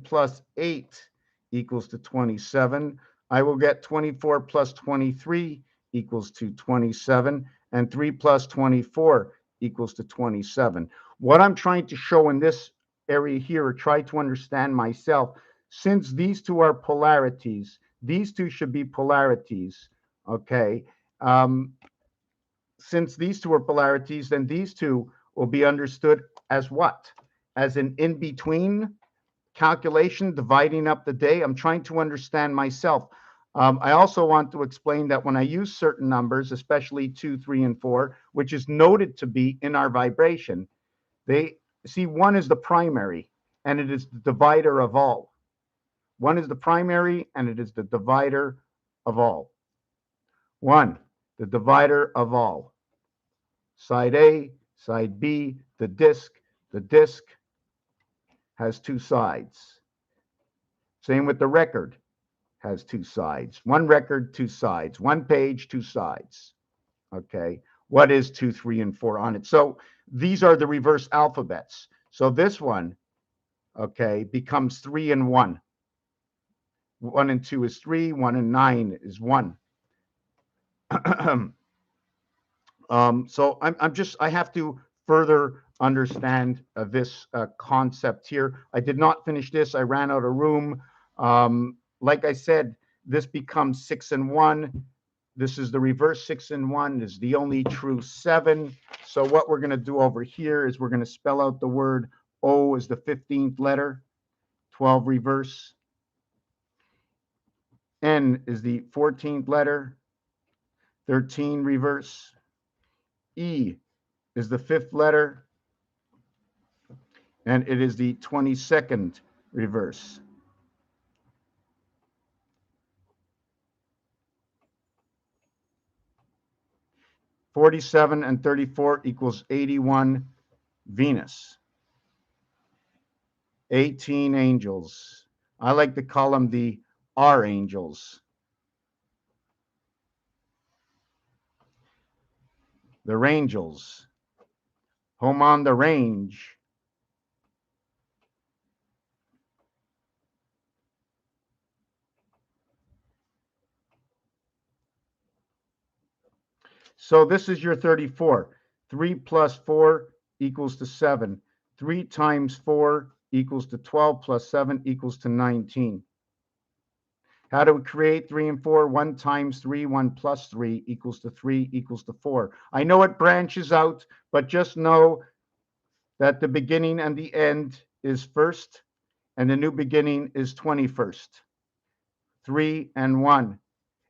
plus 8 equals to 27. I will get 24 plus 23 equals to 27. And 3 plus 24 equals to 27. What I'm trying to show in this area here, or try to understand myself, since these two are polarities, these two should be polarities, okay? Since these two are polarities, then these two will be understood as what? As an in-between calculation, dividing up the day. I'm trying to understand myself. I also want to explain that when I use certain numbers, especially 2, 3, and 4, which is noted to be in our vibration, they see 1 is the primary, and it is the divider of all. 1 is the primary, and it is the divider of all. 1, the divider of all. Side A, side B, the disc has 2 sides. Same with the record, has 2 sides. 1 record, 2 sides. 1 page, 2 sides. Okay, what is 2, 3, and 4 on it? So these are the reverse alphabets. So this one, okay, becomes 3 and 1. 1 and 2 is 3, 1 and 9 is 1. So I have to further understand this concept here. I did not finish this. I ran out of room. Like I said, this becomes 6 and 1. This is the reverse 6 and 1. This is the only true 7. So what we're going to do over here is we're going to spell out the word O as the 15th letter, 12 reverse. N is the 14th letter, 13 reverse. E is the 5th letter, and it is the 22nd reverse. (47 and 34 equals 81, Venus. 18 angels. I like to call them the R-angels. The Rangels. Home on the range. So this is your 34. 3 plus 4 equals to 7. 3 times 4 equals to 12 plus 7 equals to 19. How do we create 3 and 4? 1 times 3, 1 plus 3 equals to 3 equals to 4. I know it branches out, but just know that the beginning and the end is first, and the new beginning is 21st. 3 and 1.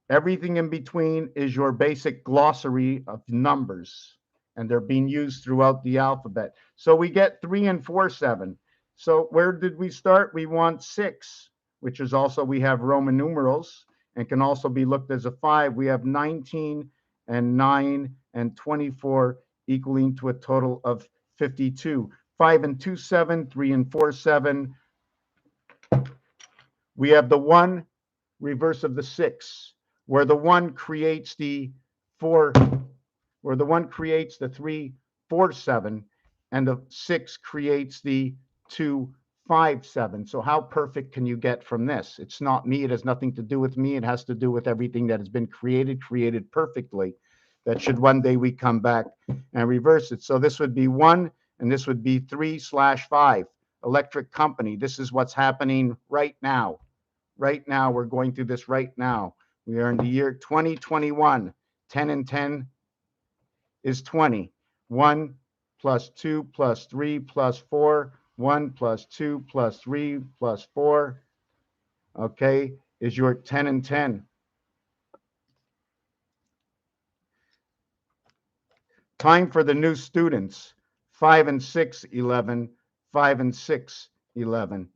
Everything in between is your basic glossary of numbers, and they're being used throughout the alphabet. So we get 3 and 4, 7. So where did we start? We want 6, which is also, we have Roman numerals and can also be looked as a 5. We have 19 and 9 and 24 equaling to a total of 52. 5 and 2, 7. 3 and 4, 7. We have the 1 reverse of the 6. Where the 1 creates the 4, where the 1 creates the 3, 4, 7, and the 6 creates the 2, 5, 7. So how perfect can you get from this? It's not me. It has nothing to do with me. It has to do with everything that has been created perfectly. That should one day we come back and reverse it. So this would be 1, and this would be 3/5. Electric company. This is what's happening right now. Right now, we're going through this right now. We are in the year 2021. 10 and 10 is 20. 1 plus 2 plus 3 plus 4. 1 plus 2 plus 3 plus 4. Okay, is your 10 and 10. Time for the new students. 5 and 6, 11. 5 and 6, 11.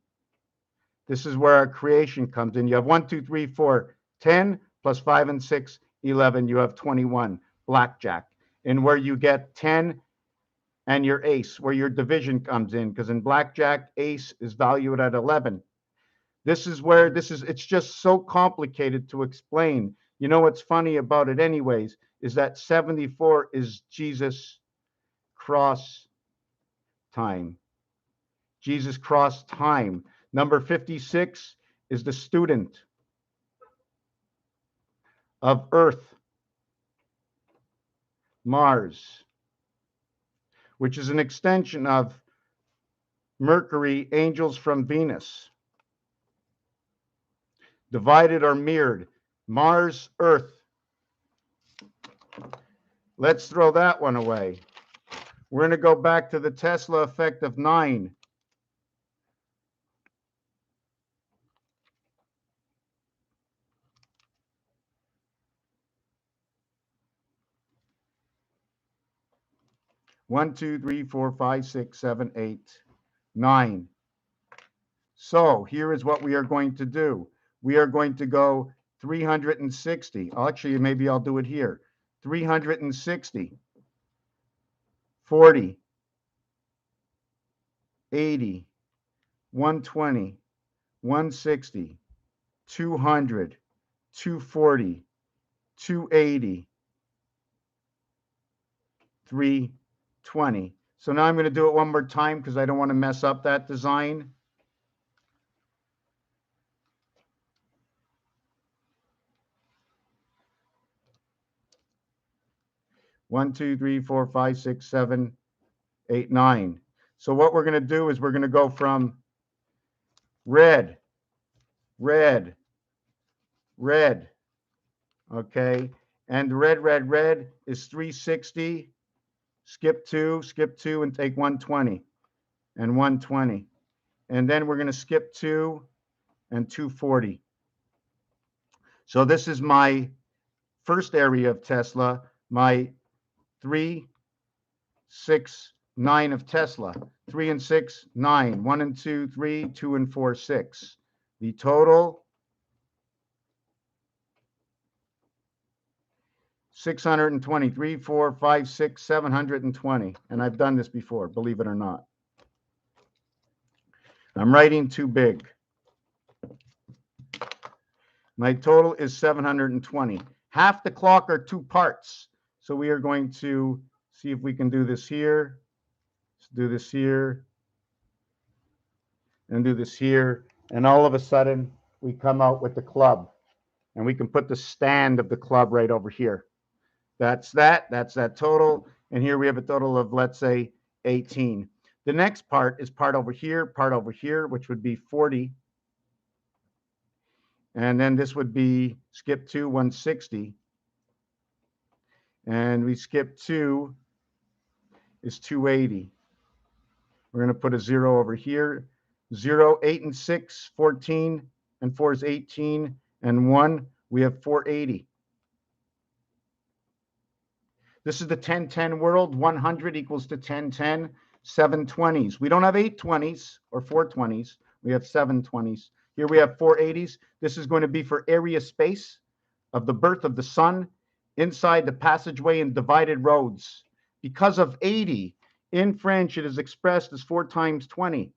This is where our creation comes in. You have 1, 2, 3, 4, 10 plus 5 and 6, 11. You have 21, blackjack. And where you get 10 and your ace, where your division comes in. Because in blackjack, ace is valued at 11. This is where it's just so complicated to explain. You know what's funny about it anyways is that 74 is Jesus cross time. Jesus cross time. Number 56 is the student of Earth, Mars, which is an extension of Mercury, angels from Venus. Divided or mirrored. Mars, Earth. Let's throw that one away. We're going to go back to the Tesla effect of 9. One, two, three, four, five, 6, 7, 8, 9. So here is what we are going to do. We are going to go 360. Actually, maybe I'll do it here. 360, 40, 80, 120, 160, 200, 240, 280, 320. So now I'm going to do it one more time because I don't want to mess up that design. One, two, three, four, five, 6, 7, 8, 9. So what we're going to do is we're going to go from red, red, red, okay? And red, red, red is 360. Skip 2, and take 120 and 120. And then we're going to skip 2 and 240. So this is my first area of Tesla, my 3, 6, 9 of Tesla. 3 and 6, 9. 1 and 2, 3. 2 and 4, 6. The total 620. 3, 4, 5, 6, 720. And I've done this before, believe it or not. I'm writing too big. My total is 720. Half the clock are 2 parts. So we are going to see if we can do this here. Let's do this here. And do this here. And all of a sudden, we come out with the club. And we can put the stand of the club right over here. That's that total. And here we have a total of, let's say, 18. The next part is part over here, which would be 40. And then this would be skip 2, 160. And we skip 2 is 280. We're going to put a 0 over here. 0, 8 and 6, 14, and 4 is 18, and 1, we have 480. This is the 10-10 world. 100 equals to 10-10, 720s. We don't have 820s or 420s. We have 720s. Here we have 480s. This is going to be for area space of the birth of the sun inside the passageway and divided roads. Because of 80, in French, it is expressed as 4 times 20.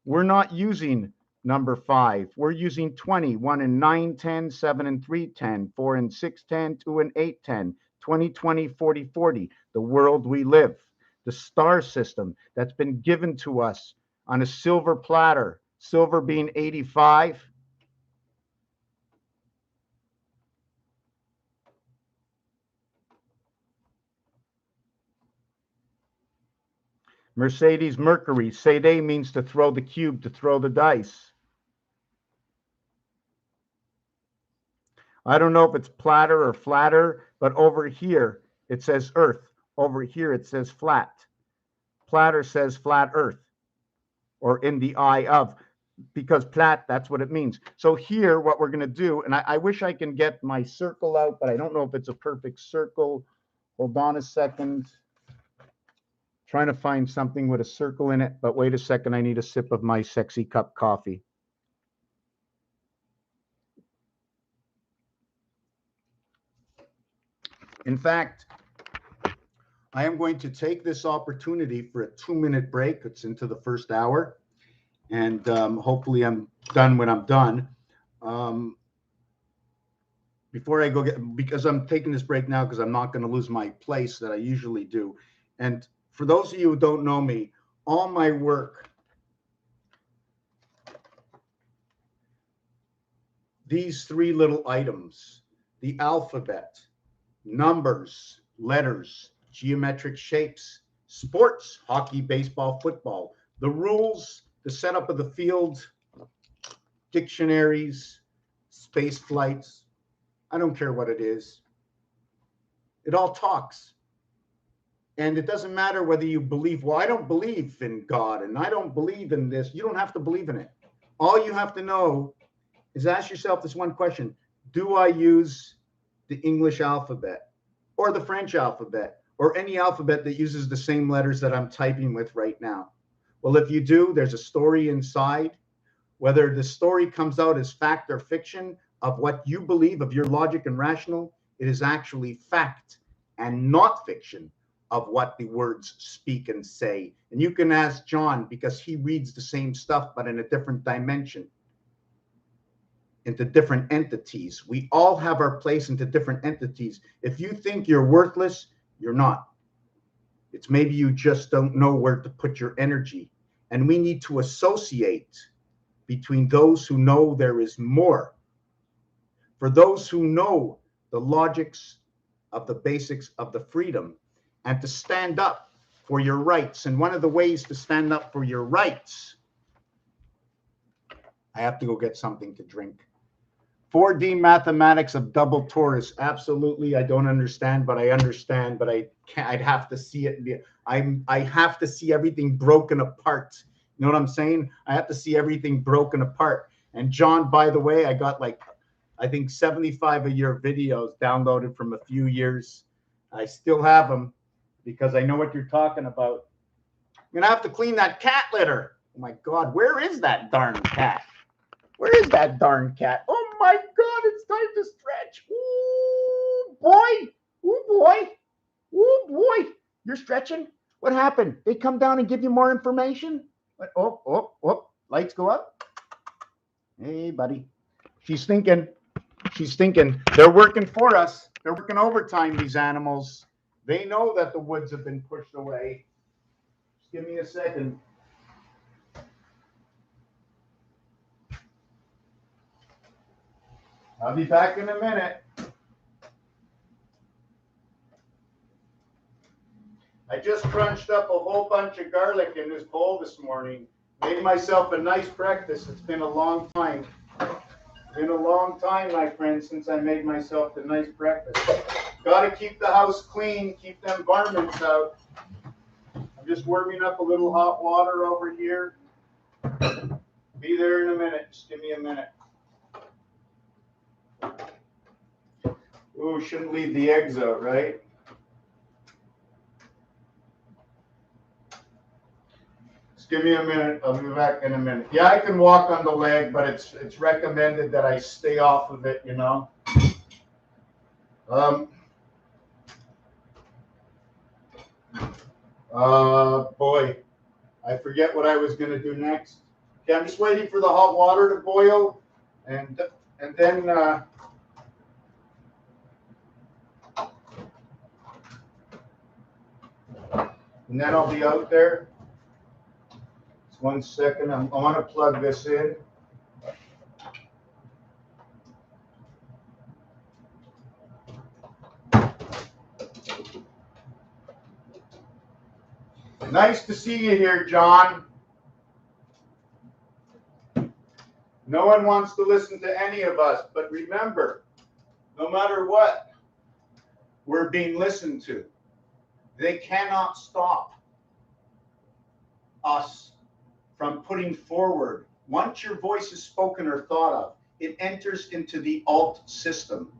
We're not using number 5. We're using 20. 1 and 9, 10, 7 and 3, 10, 4 and 6, 10, 2 and 8, 10, 20, 20, 40, 40. The world we live, the star system that's been given to us on a silver platter, silver being 85. Mercedes Mercury, Sede means to throw the cube, to throw the dice. I don't know if it's platter or flatter, but over here it says Earth. Over here it says flat. Platter says flat Earth, or in the eye of, because plat, that's what it means. So here what we're going to do, and I wish I can get my circle out, but I don't know if it's a perfect circle. Hold on a second. Trying to find something with a circle in it, but wait a second, I need a sip of my sexy cup coffee. In fact, I am going to take this opportunity for a 2-minute break. It's into the first hour. And hopefully I'm done when I'm done. Before I go because I'm taking this break now because I'm not going to lose my place that I usually do. And for those of you who don't know me, all my work, these three little items, the alphabet, numbers, letters, geometric shapes, sports, hockey, baseball, football, the rules, the setup of the field, dictionaries, space flights, I don't care what it is. It all talks. And it doesn't matter whether you believe, well, I don't believe in God and I don't believe in this. You don't have to believe in it. All you have to know is ask yourself this one question. Do I use the English alphabet or the French alphabet or any alphabet that uses the same letters that I'm typing with right now? Well, if you do, there's a story inside. Whether the story comes out as fact or fiction of what you believe, of your logic and rational, it is actually fact and not fiction of what the words speak and say. And you can ask John because he reads the same stuff, but in a different dimension, into different entities. We all have our place into different entities. If you think you're worthless, you're not. It's maybe you just don't know where to put your energy. And we need to associate between those who know there is more. For those who know the logics of the basics of the freedom and to stand up for your rights. And one of the ways to stand up for your rights, I have to go get something to drink. 4D mathematics of double torus. Absolutely, I don't understand, but I understand. But I can't. I'd have to see it. I have to see everything broken apart. You know what I'm saying? I have to see everything broken apart. And John, by the way, I got like, I think 75 of your videos downloaded from a few years. I still have them because I know what you're talking about. I'm gonna have to clean that cat litter. Oh my God, where is that darn cat? Where is that darn cat? Oh my God, it's time to stretch. Ooh, boy. Ooh, boy. Ooh, boy. You're stretching? What happened? They come down and give you more information? But, oh, lights go up. Hey, buddy. She's thinking. She's thinking. They're working for us. They're working overtime, these animals. They know that the woods have been pushed away. Just give me a second. I'll be back in a minute. I just crunched up a whole bunch of garlic in this bowl this morning. Made myself a nice breakfast. It's been a long time. It's been a long time, my friend, since I made myself a nice breakfast. Got to keep the house clean, keep them varmints out. I'm just warming up a little hot water over here. Be there in a minute. Just give me a minute. Ooh, shouldn't leave the eggs out, right? Just give me a minute. I'll be back in a minute. Yeah, I can walk on the leg, but it's recommended that I stay off of it, you know. Boy, I forget what I was going to do next. Okay, I'm just waiting for the hot water to boil, and then I'll be out there. Just 1 second. I want to plug this in. Nice to see you here, John. No one wants to listen to any of us, but remember, no matter what, we're being listened to. They cannot stop us from putting forward. Once your voice is spoken or thought of, it enters into the alt system.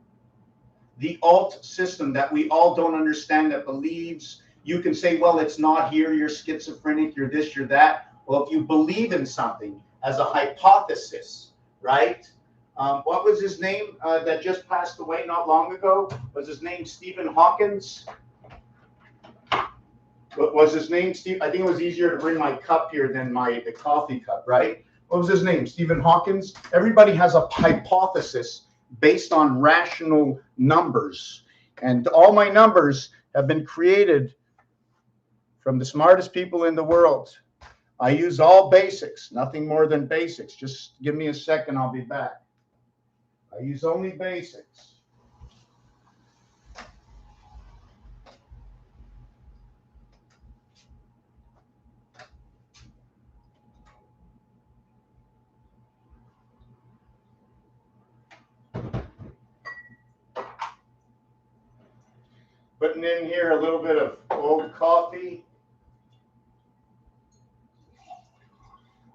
The alt system that we all don't understand, that believes. You can say, well, it's not here, you're schizophrenic, you're this, you're that. Well, if you believe in something as a hypothesis, right? What was his name that just passed away not long ago? Was his name Stephen Hawkins? What was his name? Steve? I think it was easier to bring my cup here than the coffee cup, right? What was his name? Stephen Hawkins? Everybody has a hypothesis based on rational numbers. And all my numbers have been created from the smartest people in the world. I use all basics, nothing more than basics. Just give me a second, I'll be back. I use only basics. Putting in here a little bit of old coffee.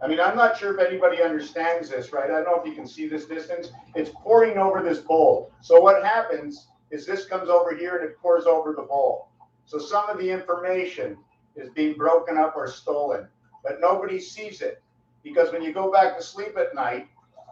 I mean, I'm not sure if anybody understands this, right? I don't know if you can see this distance. It's pouring over this bowl. So what happens is this comes over here and it pours over the bowl. So some of the information is being broken up or stolen, but nobody sees it because when you go back to sleep at night,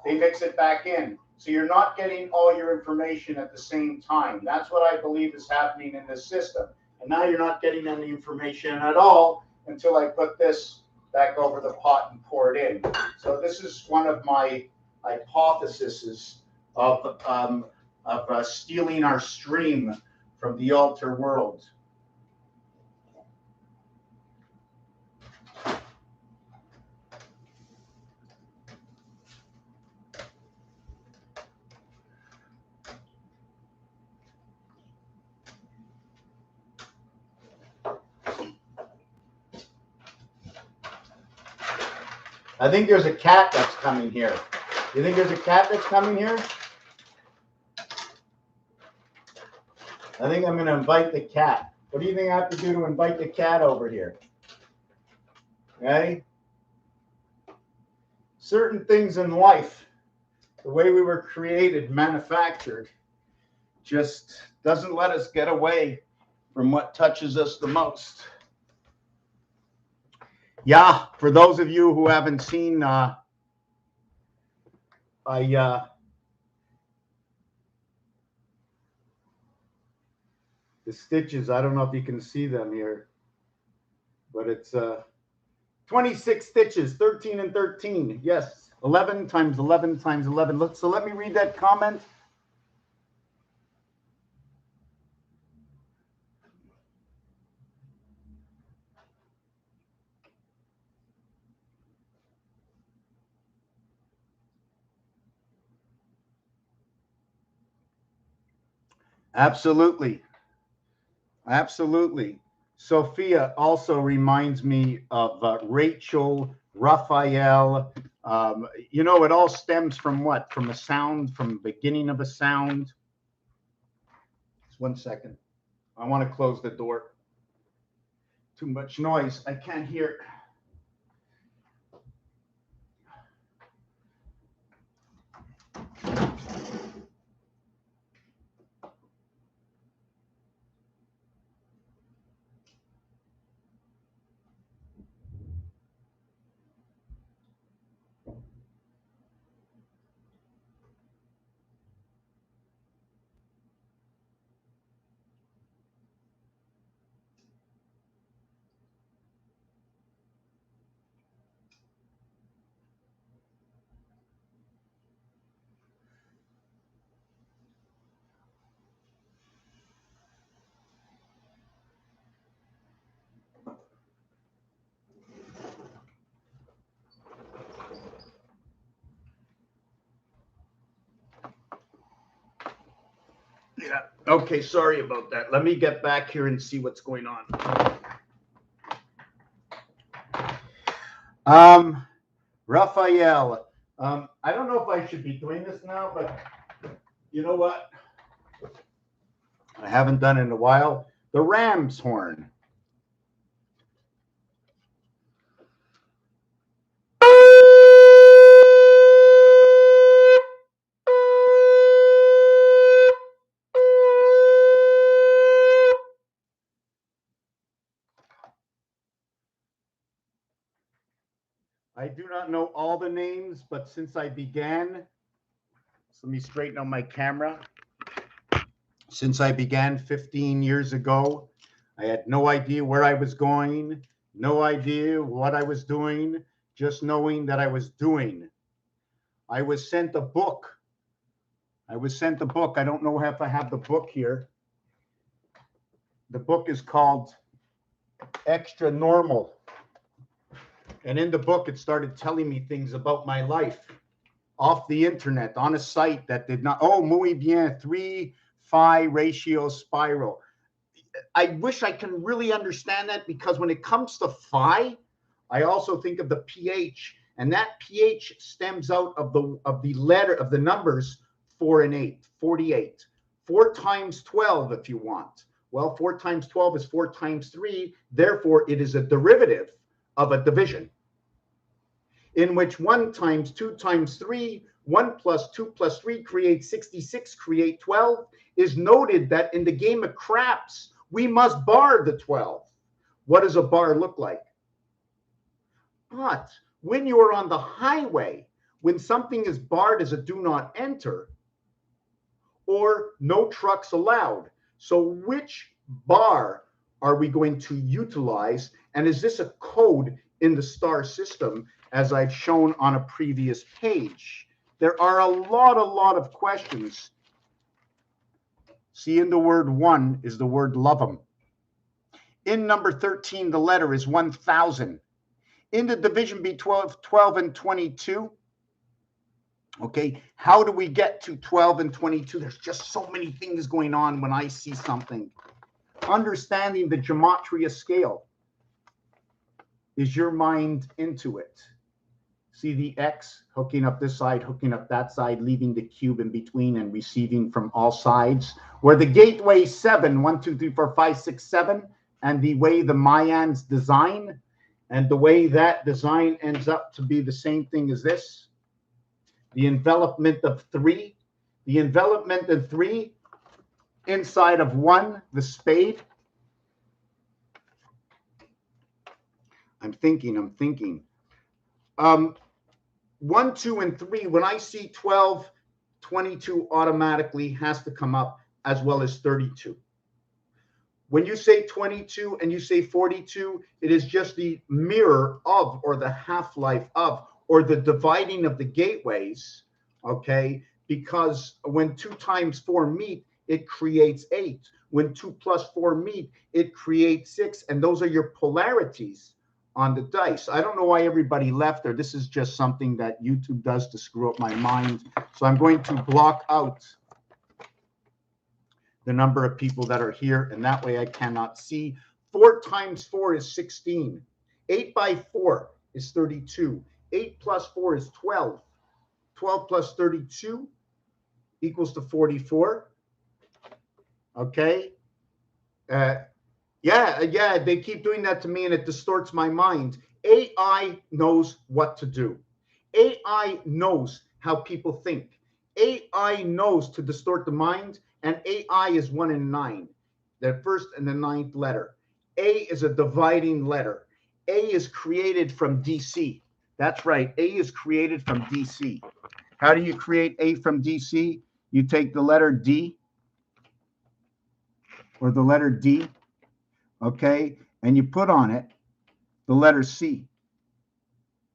they mix it back in. So you're not getting all your information at the same time. That's what I believe is happening in this system. And now you're not getting any information at all until I put this back over the pot and pour it in. So this is one of my hypotheses of stealing our stream from the altar world. I think there's a cat that's coming here. You think there's a cat that's coming here? I think I'm going to invite the cat. What do you think I have to do to invite the cat over here? Okay? Certain things in life, the way we were created, manufactured, just doesn't let us get away from what touches us the most. Yeah, for those of you who haven't seen, the stitches, I don't know if you can see them here, but it's 26 stitches, 13 and 13. Yes, 11 times 11 times 11. So let me read that comment. Absolutely. Absolutely. Sophia also reminds me of Rachel, Raphael. You know, it all stems from what? From a sound, from the beginning of a sound. Just 1 second. I want to close the door. Too much noise. I can't hear. Yeah. Okay. Sorry about that. Let me get back here and see what's going on. Raphael. I don't know if I should be doing this now, but you know what? I haven't done it in a while. The ram's horn. I do not know all the names, but since I began, so let me straighten out my camera. Since I began 15 years ago, I had no idea where I was going, no idea what I was doing, just knowing that I was doing. I was sent a book. I don't know if I have the book here. The book is called Extra Normal. And in the book, it started telling me things about my life off the internet on a site that did not. Oh, muy bien, 3-phi ratio spiral. I wish I can really understand that, because when it comes to phi, I also think of the pH, and that pH stems out of the letter of the numbers 4 and 8, 48. 4 times 12 if you want. Well, 4 times 12 is 4 times 3. Therefore, it is a derivative of a division, in which 1 times 2 times 3, 1 plus 2 plus 3 creates 66, create 12, is noted that in the game of craps, we must bar the 12. What does a bar look like? But when you are on the highway, when something is barred as a do not enter, or no trucks allowed. So which bar are we going to utilize? And is this a code in the star system, as I've shown on a previous page? There are a lot of questions. See, in the word one is the word love 'em. In number 13, the letter is 1,000. In the division between 12 and 22, okay, how do we get to 12 and 22? There's just so many things going on when I see something. Understanding the gematria scale. Is your mind into it? See the X hooking up this side, hooking up that side, leaving the cube in between and receiving from all sides. Where the gateway 7, 1, 2, 3, 4, 5, 6, 7, and the way the Mayans design, and the way that design ends up to be the same thing as this. The envelopment of 3. The envelopment of 3 inside of 1, the spade. I'm thinking. 1, 2, and 3, when I see 12, 22 automatically has to come up, as well as 32. When you say 22 and you say 42, it is just the mirror of, or the half-life of, or the dividing of the gateways, okay? Because when 2 times 4 meet, it creates 8. When 2 plus 4 meet, it creates 6. And those are your polarities on the dice. I don't know why everybody left there. This is just something that YouTube does to screw up my mind. So I'm going to block out the number of people that are here, and that way I cannot see. 4 times 4 is 16. 8 by 4 is 32. 8 plus 4 is 12. 12 plus 32 equals to 44. Okay. Yeah, they keep doing that to me, and it distorts my mind. AI knows what to do. AI knows how people think. AI knows to distort the mind, and AI is 1 and 9, the first and the 9th letter. A is a dividing letter. A is created from DC. That's right, A is created from DC. How do you create A from DC? You take the letter D, or the letter D, okay, and you put on it the letter C.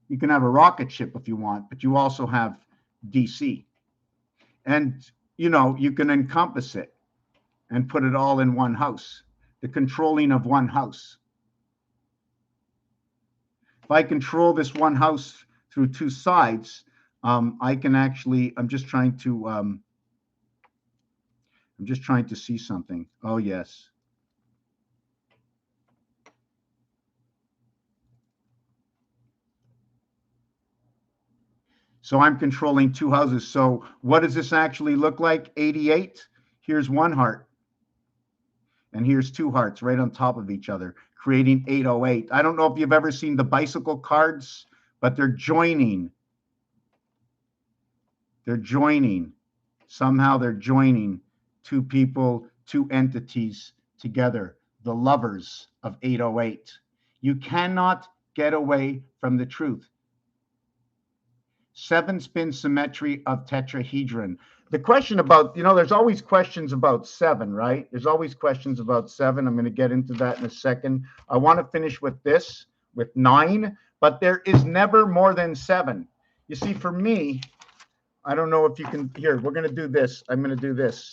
You can have a rocket ship if you want, but you also have DC. And, you know, you can encompass it and put it all in one house, the controlling of one house. If I control this one house through 2 sides, I can actually, I'm just trying to see something. Oh, yes. So I'm controlling 2 houses. So what does this actually look like? 88. Here's 1 heart. And here's 2 hearts right on top of each other, creating 808. I don't know if you've ever seen the bicycle cards, but they're joining. They're joining. Somehow they're joining 2 people, 2 entities together, the lovers of 808. You cannot get away from the truth. 7-spin symmetry of tetrahedron. The question about, there's always questions about 7, right? There's always questions about 7. I'm going to get into that in a second. I want to finish with this, with 9, but there is never more than 7. You see, for me, I don't know if you can, here, we're going to do this. I'm going to do this.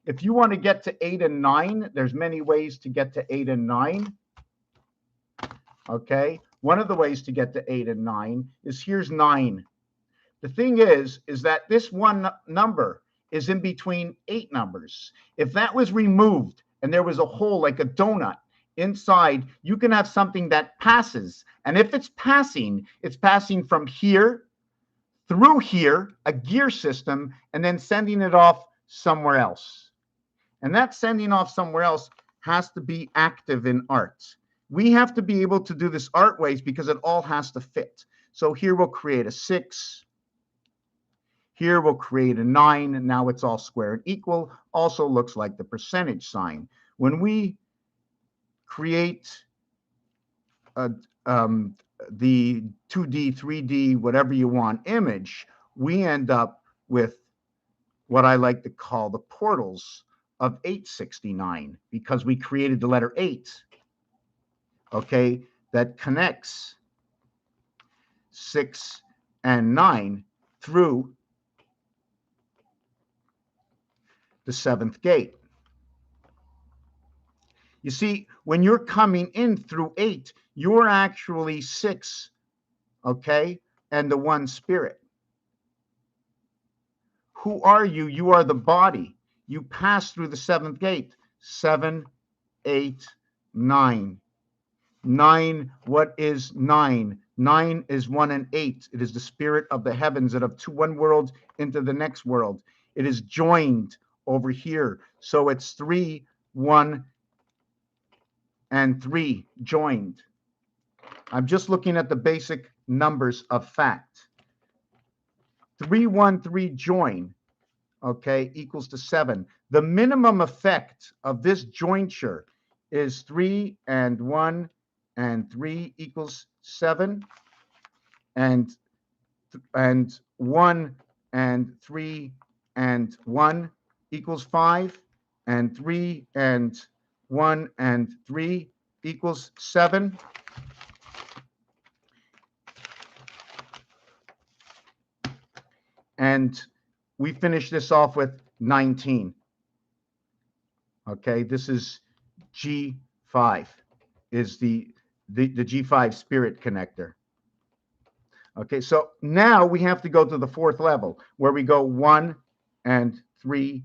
If you want to get to 8 and 9, there's many ways to get to 8 and 9. Okay? One of the ways to get to 8 and 9 is here's 9. The thing is that this one number is in between 8 numbers. If that was removed and there was a hole like a donut inside, you can have something that passes. And if it's passing from here through here, a gear system, and then sending it off somewhere else. And that sending off somewhere else has to be active in art. We have to be able to do this art ways because it all has to fit. So here we'll create a 6. Here we'll create a 9, and now it's all square and equal. Also looks like the percentage sign. When we create the 2D, 3D, whatever you want image, we end up with what I like to call the portals of 869 because we created the letter 8, okay, that connects 6 and 9 through the 7th gate. You see, when you're coming in through 8, you're actually 6, okay, and the one spirit. Who are you? You are the body. You pass through the 7th gate. 7, 8, 9. 9, what is 9? 9 is 1 and 8. It is the spirit of the heavens that of one world into the next world. It is joined over here. So it's 3, 1, and 3 joined. I'm just looking at the basic numbers of fact. 3, 1, 3 join, okay, equals to 7. The minimum effect of this jointure is 3 and 1 and 3 equals 7, and 1 and 3 and 1 equals 5, and 3 and 1 and 3 equals 7. And we finish this off with 19. Okay, this is G5, is the G5 spirit connector. Okay, so now we have to go to the 4th level where we go 1 and 3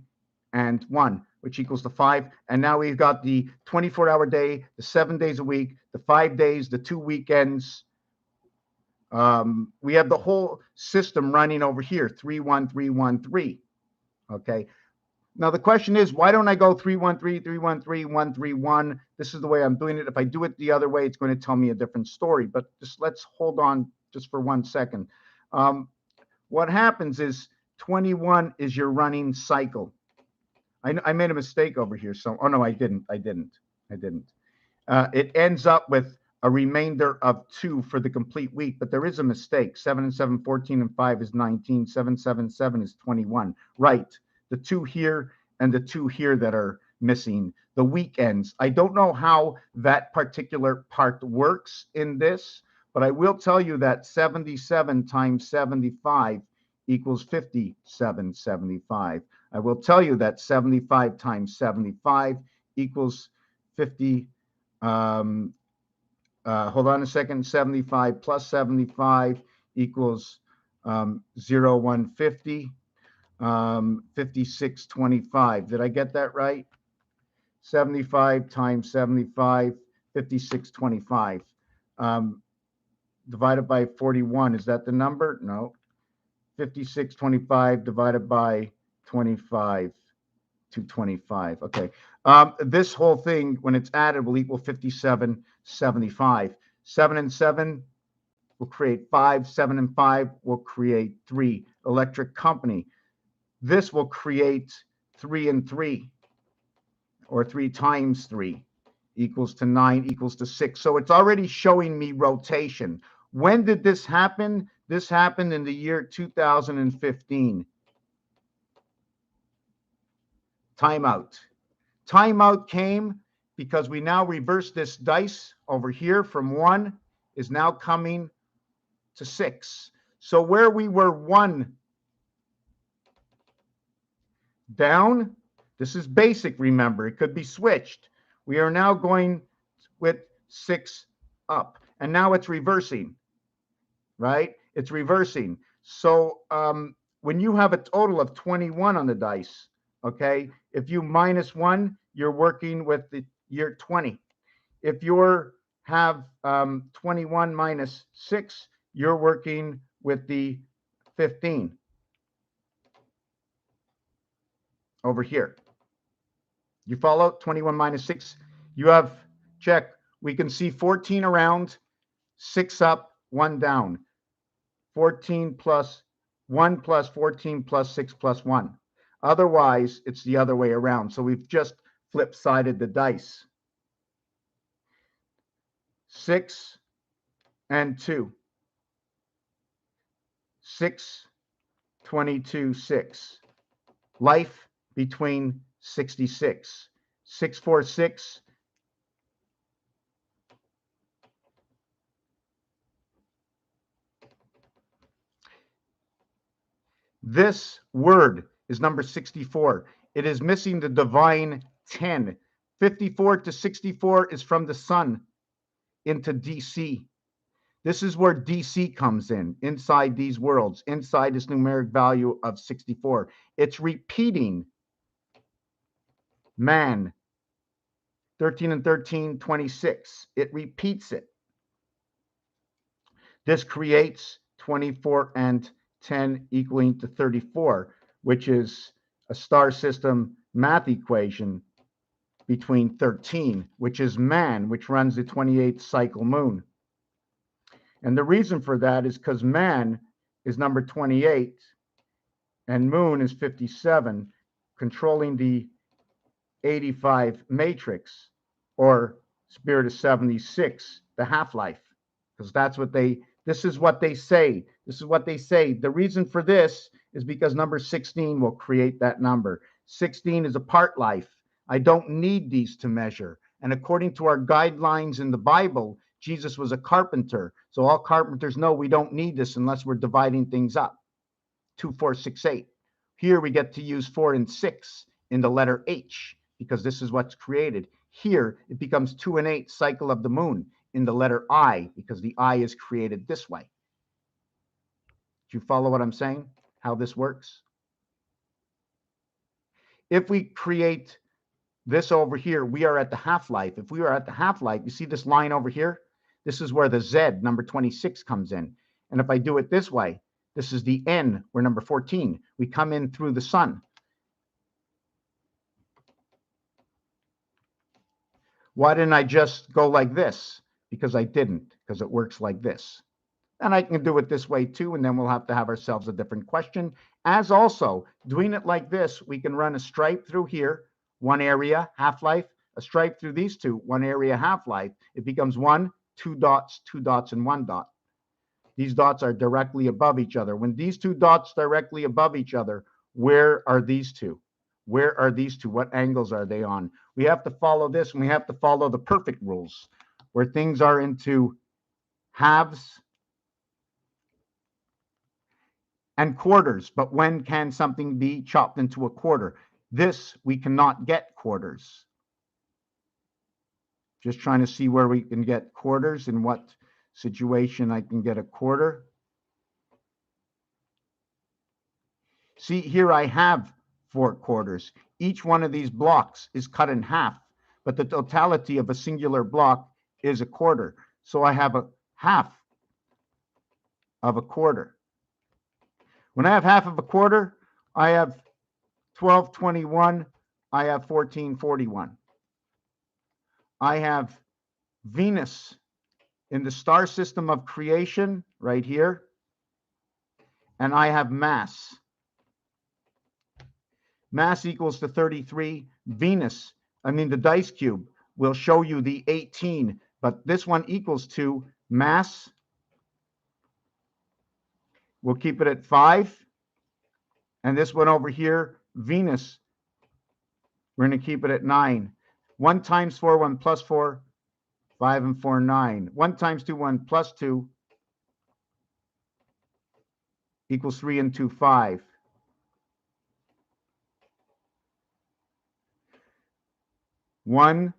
and 1, which equals to 5. And now we've got the 24-hour day, the 7 days a week, the 5 days, the 2 weekends. We have the whole system running over here, 3, 1, 3, 1, 3. Okay. Now the question is, why don't I go 3, 1, 3, 3, 1, 3, 1, 3, 1? This is the way I'm doing it. If I do it the other way, it's going to tell me a different story. But just let's hold on just for 1 second. What happens is 21 is your running cycle. I made a mistake over here. So, oh no, I didn't. It ends up with a remainder of 2 for the complete week, but there is a mistake. 7 and 7, 14 and 5 is 19. 7, 7, 7 is 21. Right. The 2 here and the 2 here that are missing. The weekends. I don't know how that particular part works in this, but I will tell you that 77 times 75 equals 5775. I will tell you that 75 times 75 equals 50. Hold on a second. 75 plus 75 equals 0, 150. 5625. Did I get that right? 75 times 75, 5625. Divided by 41. Is that the number? No. 5625 divided by 25 to 25. Okay. This whole thing, when it's added, will equal 5775. 7 and 7 will create 5. 7 and 5 will create 3. Electric company. This will create 3 and 3, or 3 times 3 equals to 9 equals to 6. So it's already showing me rotation. When did this happen? This happened in the year 2015. Timeout. Timeout came because we now reverse this dice over here from 1 is now coming to 6. So where we were 1 down, this is basic, remember, it could be switched. We are now going with 6 up, and now it's reversing, right? It's reversing. So when you have a total of 21 on the dice, okay, if you minus 1, you're working with the year 20. If you have 21 minus 6, you're working with the 15 over here. You follow? 21 minus 6. You have, check, we can see 14 around, 6 up, 1 down. 14 plus 1 plus 14 plus 6 plus 1. Otherwise, it's the other way around. So we've just flip-sided the dice. 6 and 2. 6, 22, 6. Life between 66. 6, 4, 6. This word is number 64. It is missing the divine 10. 54 to 64 is from the sun into DC. This is where DC comes in, inside these worlds, inside this numeric value of 64. It's repeating man, 13 and 13, 26. It repeats it. This creates 24 and 10 equaling to 34, which is a star system math equation between 13, which is man, which runs the 28th cycle moon. And the reason for that is because man is number 28 and moon is 57, controlling the 85 matrix, or spirit of 76, the half-life, because that's what this is what they say. This is what they say. The reason for this is because number 16 will create that number. 16 is a part life. I don't need these to measure. And according to our guidelines in the Bible, Jesus was a carpenter. So all carpenters know we don't need this unless we're dividing things up. 2, 4, 6, 8. Here we get to use 4 and 6 in the letter H, because this is what's created. Here it becomes 2 and 8, cycle of the moon, in the letter I, because the I is created this way. Do you follow what I'm saying? How this works? If we create this over here, we are at the half-life. If we are at the half-life, you see this line over here? This is where the Z, number 26, comes in. And if I do it this way, this is the N, where number 14. We come in through the sun. Why didn't I just go like this? Because I didn't, because it works like this. And I can do it this way too, and then we'll have to have ourselves a different question. As also, doing it like this, we can run a stripe through here, 1 area, half-life, a stripe through these 2, 1 area, half-life. It becomes 1, 2 dots, 2 dots, and 1 dot. These dots are directly above each other. When these 2 dots directly above each other, where are these 2? Where are these 2? What angles are they on? We have to follow this, and we have to follow the perfect rules, where things are into halves and quarters. But when can something be chopped into a quarter? This, we cannot get quarters. Just trying to see where we can get quarters, in what situation I can get a quarter. See, here I have 4 quarters. Each one of these blocks is cut in half, but the totality of a singular block is a quarter. So I have a half of a quarter. When I have half of a quarter, I have 1221. I have 1441. I have Venus in the star system of creation right here, and I have mass. Mass equals to 33. Venus, the dice cube, will show you the 18, but this one equals to mass we'll keep it at 5. And this one over here, Venus, we're going to keep it at 9. 1 times 4, 1 plus 4, 5 and 4, 9. 1 times 2, 1 plus 2 equals 3 and 2, 5. 1,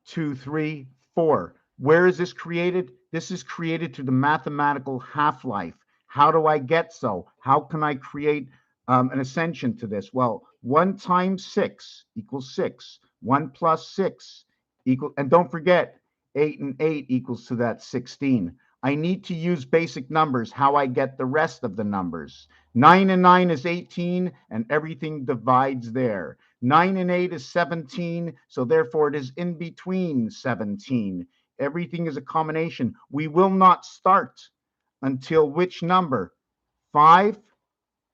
2, 3, 4. Where is this created? This is created through the mathematical half-life. How do I get so? How can I create an ascension to this? Well, 1 times 6 equals 6. 1 plus 6 equals, and don't forget, 8 and 8 equals to that 16. I need to use basic numbers, how I get the rest of the numbers. 9 and 9 is 18, and everything divides there. 9 and 8 is 17, so therefore it is in between 17. Everything is a combination. We will not start until which number? 5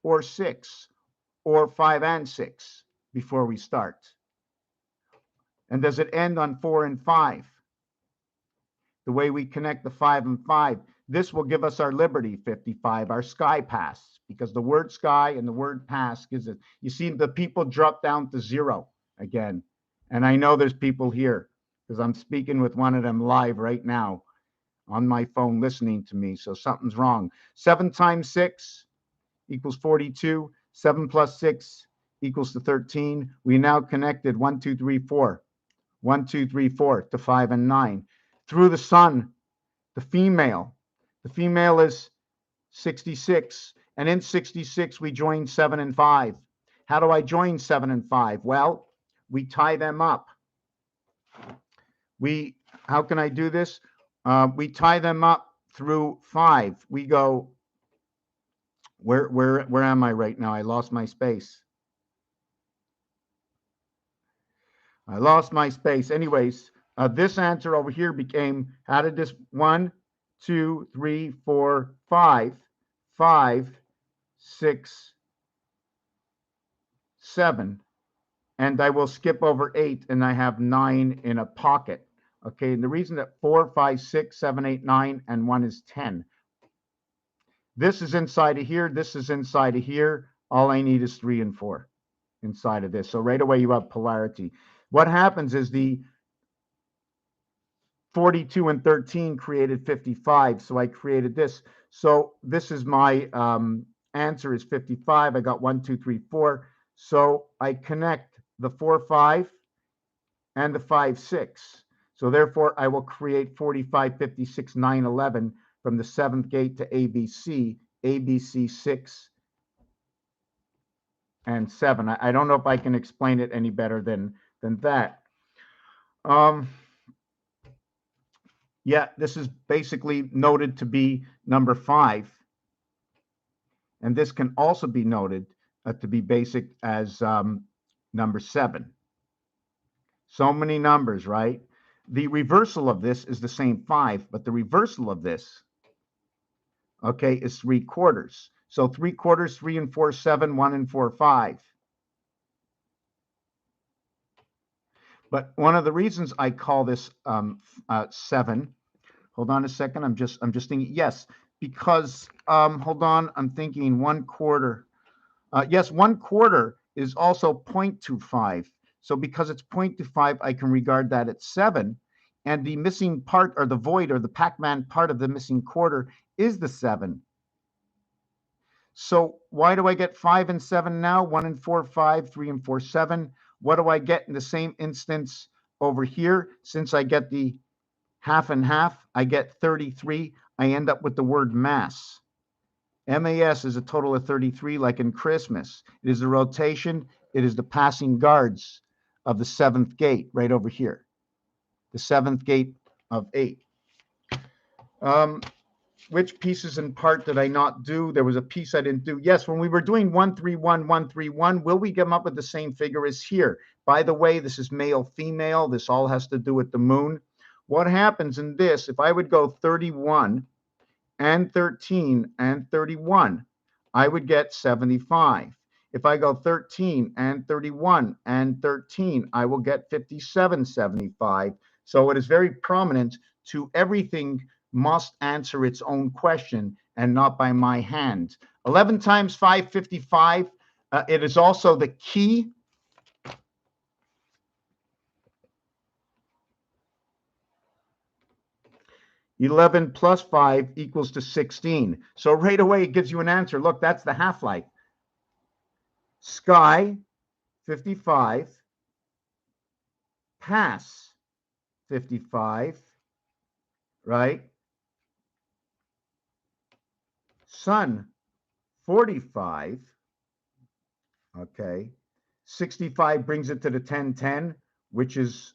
or 6, or 5 and 6 before we start. And does it end on 4 and 5? The way we connect the 5 and 5, this will give us our Liberty 55, our sky pass, because the word sky and the word pass gives it. You see, the people drop down to 0 again. And I know there's people here because I'm speaking with one of them live right now on my phone listening to me. So something's wrong. 7 times 6 equals 42. 7 plus 6 equals to 13. We now connected 1, 2, 3, 4. 1, 2, 3, 4 to 5 and 9. Through the sun, the female is 66. And in 66, we join 7 and 5. How do I join 7 and 5? Well, we tie them up. How can I do this? We tie them up through 5. We go, where am I right now? I lost my space. Anyways, this answer over here became, how did this 1, 2, 3, 4, 5, 5, 6, 7, and I will skip over 8, and I have 9 in a pocket. Okay, and the reason that 4, 5, 6, 7, 8, 9, and 1 is 10. This is inside of here. This is inside of here. All I need is 3 and 4 inside of this. So right away you have polarity. What happens is the 42 and 13 created 55. So I created this. So this is my answer is 55. I got 1, 2, 3, 4. So I connect the 4, 5 and the 5, 6. So therefore I will create 45, 56, 9, 11 from the 7th gate to ABC, ABC 6 and 7. I don't know if I can explain it any better than that. Yeah, this is basically noted to be number 5. And this can also be noted to be basic as number 7. So many numbers, right? The reversal of this is the same 5, but the reversal of this, okay, is 3/4. So 3/4, 3 and 4, 7, 1 and 4, 5. But one of the reasons I call this 7, hold on a second, I'm just thinking, yes, because, hold on, I'm thinking 1/4. Yes, 1/4 is also 0.25. So because it's 0.25, I can regard that at 7. And the missing part, or the void, or the Pac-Man part of the missing quarter is the 7. So why do I get 5 and 7 now? 1 and 4, 5, 3 and 4, 7. What do I get in the same instance over here? Since I get the half and half, I get 33. I end up with the word mass. MAS is a total of 33, like in Christmas. It is the rotation. It is the passing guards of the 7th gate right over here. The 7th gate of 8. Which pieces in part did I not do? There was a piece I didn't do. Yes, when we were doing 131, 131, will we come up with the same figure as here? By the way, this is male, female. This all has to do with the moon. What happens in this, if I would go 31 and 13 and 31, I would get 75. If I go 13 and 31 and 13, I will get 57, 75. So it is very prominent to everything must answer its own question. and not by my hand. 11 times 5, 55. It is also the key. (11 plus 5 equals to 16. So right away, it gives you an answer. Look, that's the half-life. Sky, 55. Pass, 55. Right? Sun, 45. Okay. 65 brings it to the 1010, which is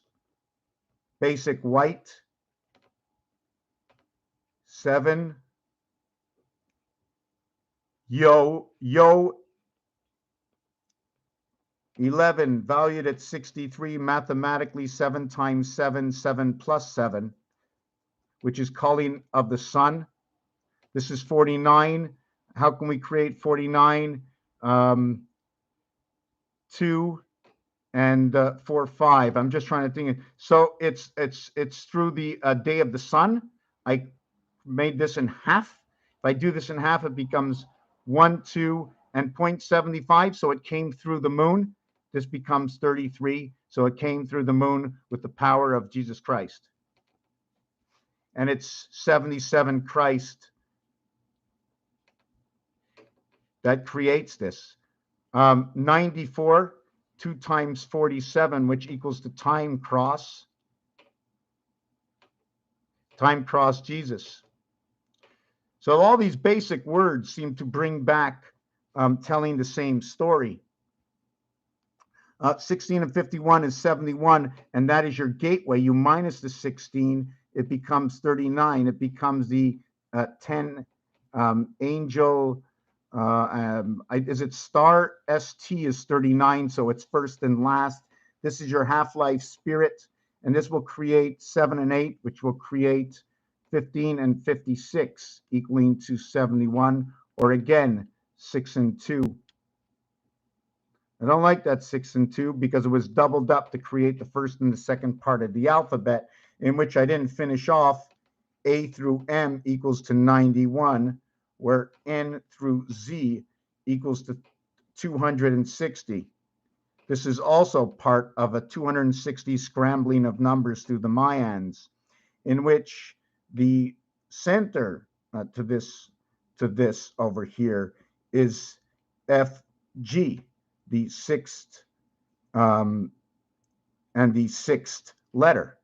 basic white. 7. Yo. 11 valued at 63, mathematically 7 times 7, 7 plus 7, which is calling of the sun. This is 49. How can we create 49? 2 and 4, 5. I'm just trying to think. So it's through the day of the sun. I made this in half. If I do this in half, it becomes 1, 2, and 0.75. So it came through the moon. This becomes 33. So it came through the moon with the power of Jesus Christ. And it's 77 Christ that creates this. 94, 2 times 47, which equals to time cross. Time cross Jesus. So all these basic words seem to bring back telling the same story. 16 and 51 is 71, and that is your gateway. You minus the 16, it becomes 39. It becomes the 10 angel. Is it star? ST is 39, so it's first and last. This is your half-life spirit, and this will create 7 and 8, which will create 15 and 56, equaling to 71, or again, 6 and 2. I don't like that 6 and 2 because it was doubled up to create the first and the second part of the alphabet, in which I didn't finish off. A through M equals to 91, where N through Z equals to 260. This is also part of a 260 scrambling of numbers through the Mayans, in which the center to this over here is FG, the sixth and the sixth letter.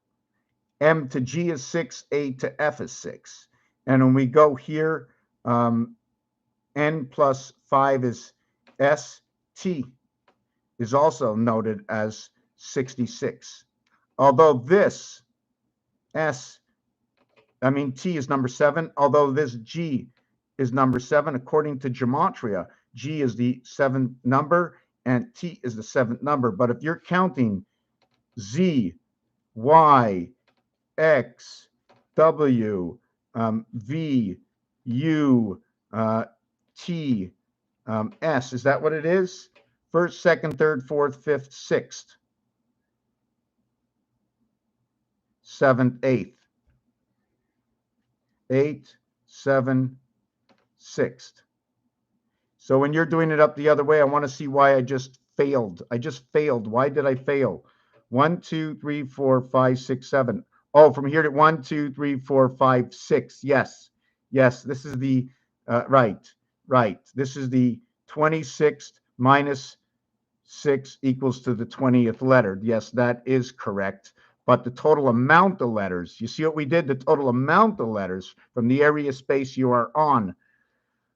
M to G is 6, A to F is 6. And when we go here, N plus 5 is S. T is also noted as 66. Although this T is number 7, although this G is number 7, according to gematria, G is the 7th number and T is the 7th number. But if you're counting Z, Y, X, W, V, U, T, S, is that what it is? First, second, third, fourth, fifth, sixth, seventh, eighth. 8, 7, 6th. So when you're doing it up the other way, I want to see why I just failed. I just failed. Why did I fail? 1, 2, 3, 4, 5, 6, 7. Oh, from here to 1, 2, 3, 4, 5, 6. Yes. This is the right. This is the 26th minus 6 equals to the 20th letter. Yes, that is correct. But the total amount of letters, you see what we did? The total amount of letters from the area space you are on.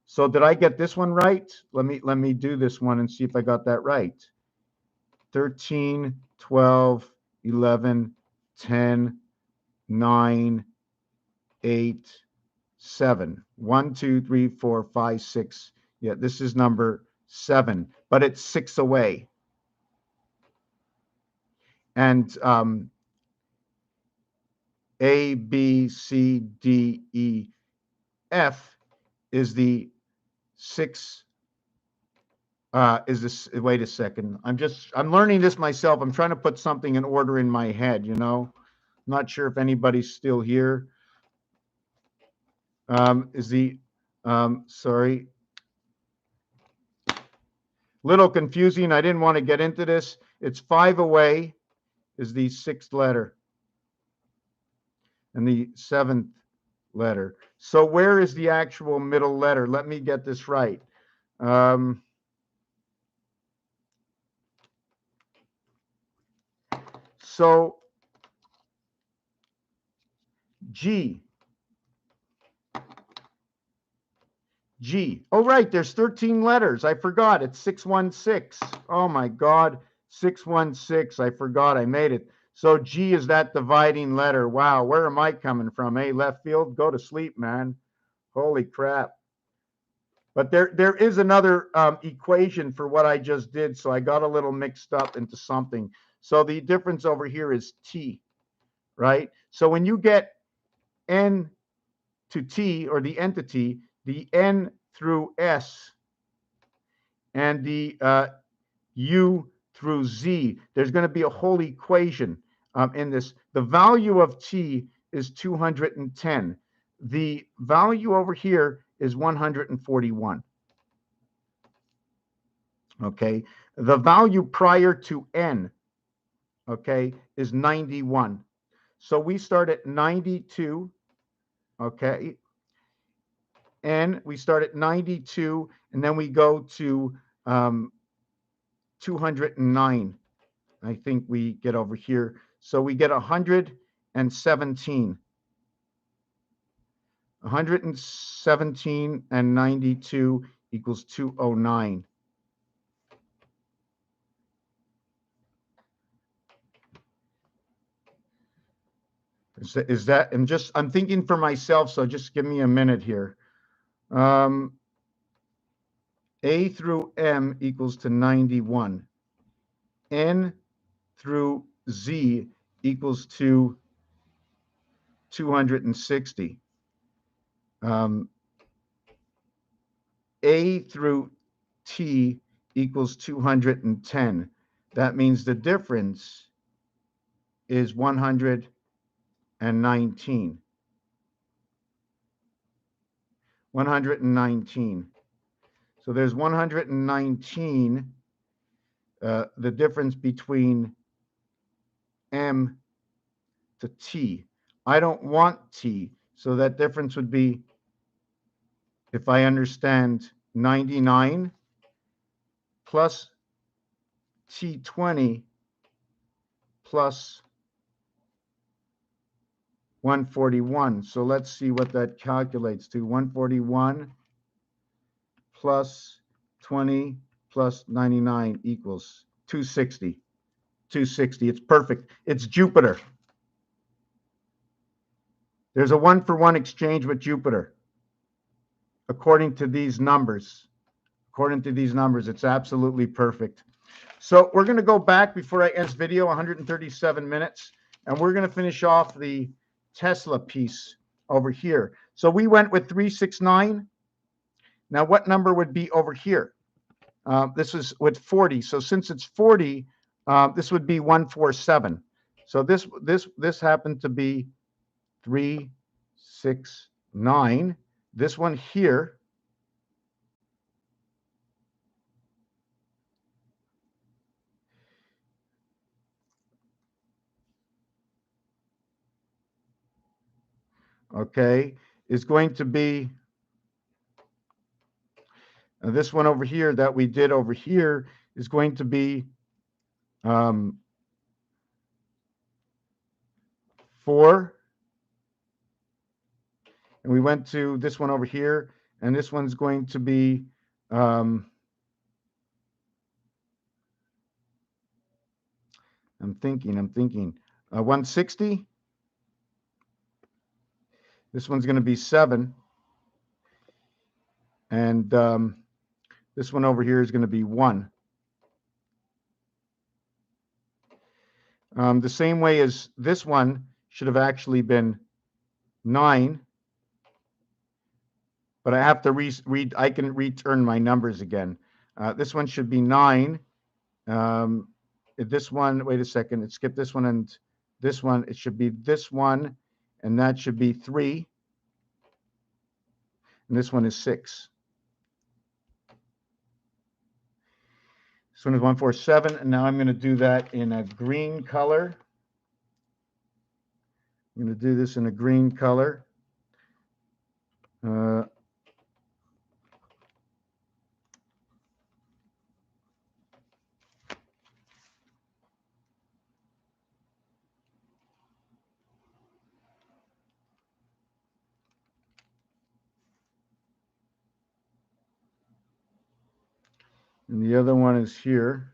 So did I get this one right? Let me do this one and see if I got that right. 13, 12, 11, 10, 9, 8, 7. 1, 2, 3, 4, 5, 6. Yeah, this is number 7, but it's 6 away. And A, B, C, D, E, F is the 6. Is this? Wait a second. I'm learning this myself. I'm trying to put something in order in my head. I'm not sure if anybody's still here. Is the Sorry. Little confusing. I didn't want to get into this. It's 5 away is the 6th letter and the 7th letter. So where is the actual middle letter? Let me get this right. So G. G. Oh, right. There's 13 letters. I forgot. It's 616. Oh, my God. 616. I forgot. I made it. So G is that dividing letter. Wow. Where am I coming from? Hey, left field, go to sleep, man. Holy crap. But there is another equation for what I just did. So I got a little mixed up into something. So the difference over here is T, right? So when you get N to T, or the entity, the N through S and the U through Z, there's going to be a whole equation in this. The value of T is 210. The value over here is 141. Okay. The value prior to N, okay, is 91. So we start at 92, okay, and we start at 92, and then we go to 209. I think we get over here. So we get 117. 117 and 92 equals 209. Is that, I'm thinking for myself, so just give me a minute here. A through M equals to 91. N through Z equals to 260. A through T equals 210. That means the difference is 119. 119. So there's 119, the difference between M to T. I don't want T, so that difference would be, if I understand, 99 plus T20 plus 141. So let's see what that calculates to. 141 plus 20 plus 99 equals 260. 260. It's perfect. It's Jupiter. There's a 1-for-1 exchange with Jupiter. According to these numbers. According to these numbers, it's absolutely perfect. So we're going to go back before I end this video, 137 minutes, and we're going to finish off the Tesla piece over here. So we went with 369. Now, what number would be over here? This is with 40. So since it's 40, this would be 147. So this happened to be 369. This one here, okay, is going to be this one over here that we did over here is going to be 4. And we went to this one over here, and this one's going to be I'm thinking 160. This one's going to be 7. And this one over here is going to be 1. The same way as this one should have actually been 9. But I have to read. I can return my numbers again. This one should be 9. This one, wait a second, it skipped this one and this one. It should be this one, and that should be 3. and this one is 6. This one is 147, and now I'm going to do that in a green color. I'm going to do this in a green color. And the other one is here.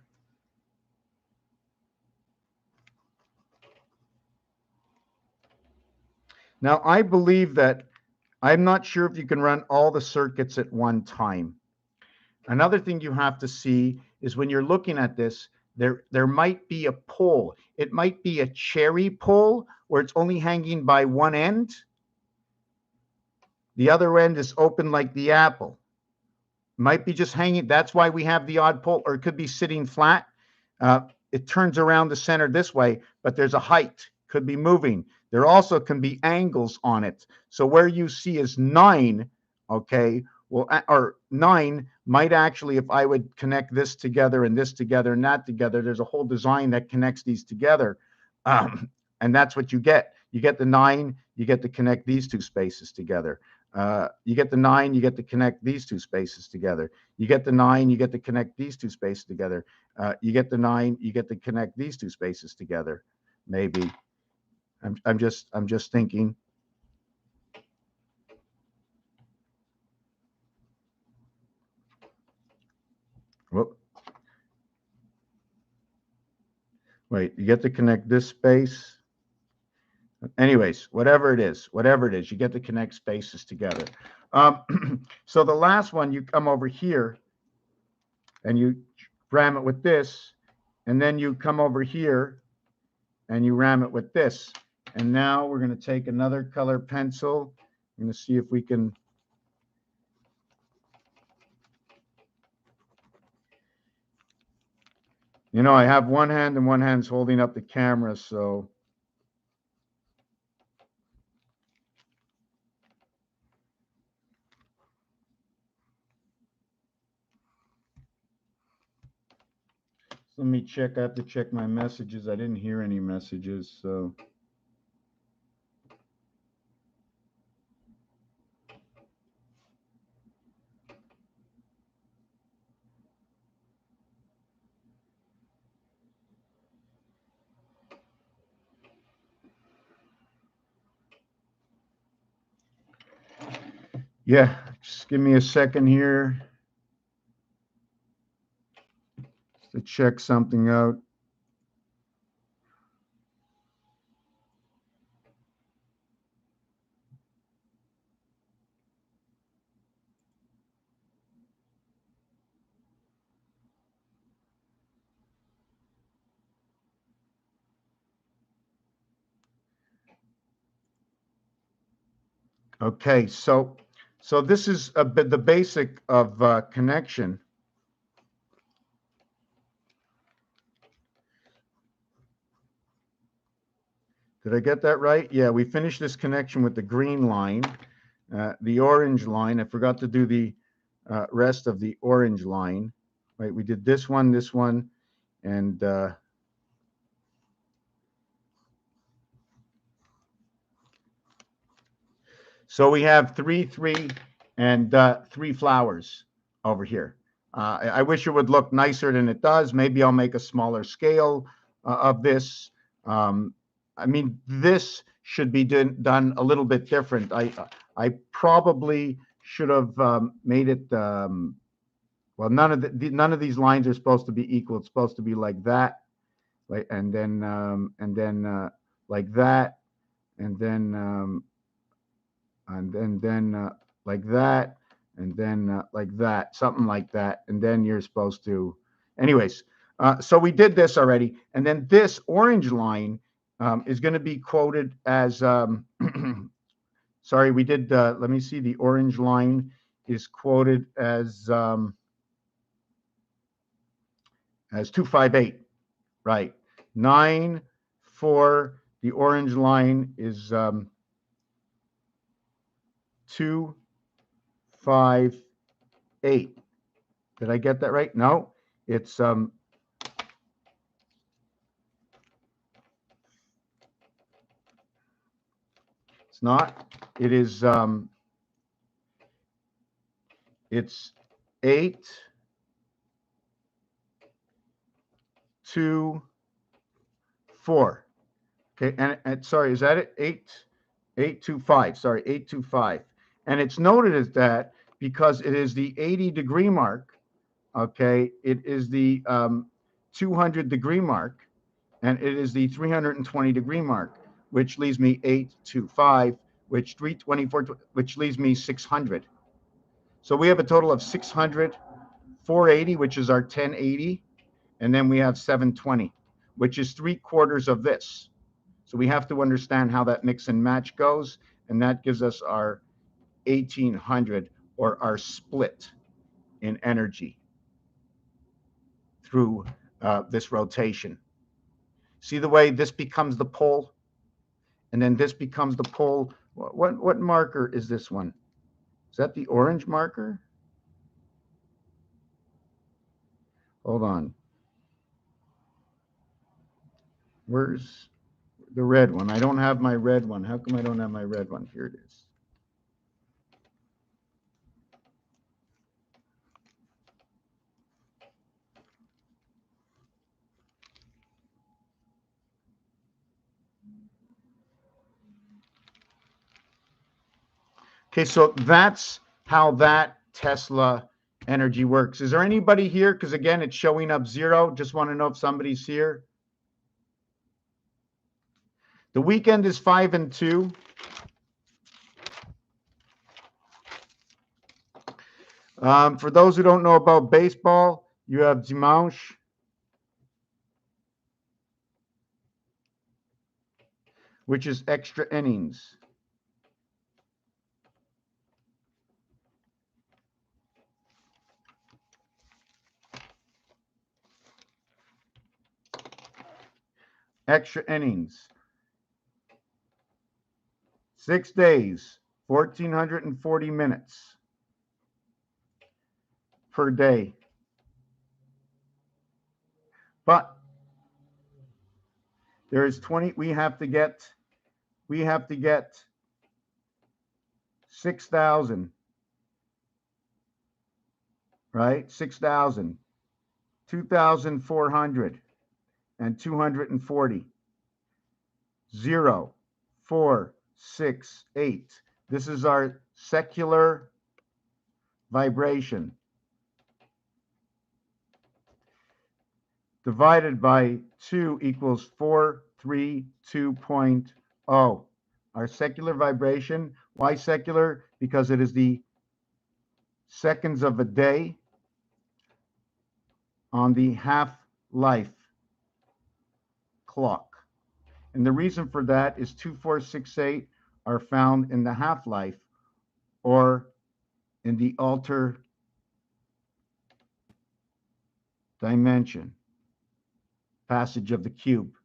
Now, I believe that I'm not sure if you can run all the circuits at one time. Another thing you have to see is when you're looking at this, there might be a pole. It might be a cherry pole where it's only hanging by one end. The other end is open like the apple. Might be just hanging. That's why we have the odd pole, or it could be sitting flat. It turns around the center this way, but there's a height. Could be moving. There also can be angles on it. So where you see is 9, okay, well, or 9 might actually, if I would connect this together and this together and that together, there's a whole design that connects these together. And that's what you get. You get the 9, you get to connect these two spaces together. You get the 9, you get to connect these two spaces together. You get the 9, you get to connect these two spaces together. You get the 9, you get to connect these two spaces together. Maybe. I'm just thinking. Whoop. Wait, you get to connect this space. Anyways, whatever it is, you get to connect spaces together. So the last one, you come over here and you ram it with this, and then you come over here and you ram it with this. And now we're going to take another color pencil. I'm going to see if we can. You know, I have one hand and one hand's holding up the camera, so. Let me check. I have to check my messages. I didn't hear any messages, so. Yeah, just give me a second here to check something out. Okay, so this is a bit the basic of connection. Did I get that right? Yeah, we finished this connection with the green line, the orange line. I forgot to do the rest of the orange line. Right, we did this one, and so we have 3, 3, and 3 flowers over here. I wish it would look nicer than it does. Maybe I'll make a smaller scale of this. I mean, this should be done a little bit different. I probably should have made it. Well, none of these lines are supposed to be equal. It's supposed to be like that, like, and then like that, and then like that, and then like that, something like that, and then you're supposed to. Anyways, so we did this already, and then this orange line is going to be quoted as. Sorry, we did. Let me see. The orange line is quoted as 258, right? 9, 4. The orange line is 2, 5, 8. Did I get that right? No, it's it's not. It is it's 8, 2, 4. Okay, and sorry, is that it? 825. Sorry, 825. And it's noted as that because it is the 80-degree mark. Okay, it is the 200-degree mark, and it is the 320-degree mark, which leaves me 825, which 324, which leaves me 600. So we have a total of 600, 480, which is our 1080, and then we have 720, which is 3/4 of this. So we have to understand how that mix and match goes, and that gives us our 1800, or our split in energy through this rotation. See the way this becomes the pole, and then this becomes the pole. What marker is this one? Is that the orange marker? Hold on. Where's the red one? I don't have my red one. How come I don't have my red one? Here it is. Okay, so that's how that Tesla energy works. Is there anybody here? Because again, it's showing up 0. Just want to know if somebody's here. The weekend is 5 and 2. For those who don't know about baseball, you have dimanche, which is extra innings. Extra innings. 6 days, 1,440 minutes per day. But there is 20, we have to get 6,000, right? 6,000, 2,400, and 240. 0, 4, 6, 8. This is our secular vibration divided by 2 equals 432.0. Our secular vibration. Why secular? Because it is the seconds of a day on the half-life clock. And the reason for that is 2, 4, 6, 8 are found in the half-life, or in the alter dimension, passage of the cube.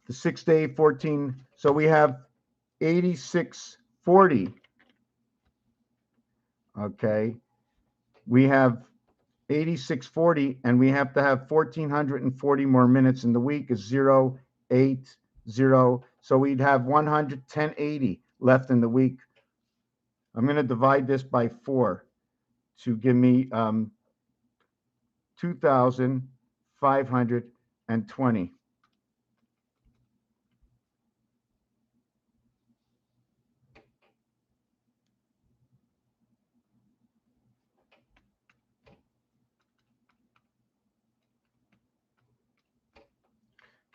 The 6-day 14, so we have 8640. Okay, we have 8640, and we have to have 1,440 more minutes in the week. Is 0, 8, 0. So we'd have 1080 left in the week. I'm going to divide this by 4 to give me 2,520.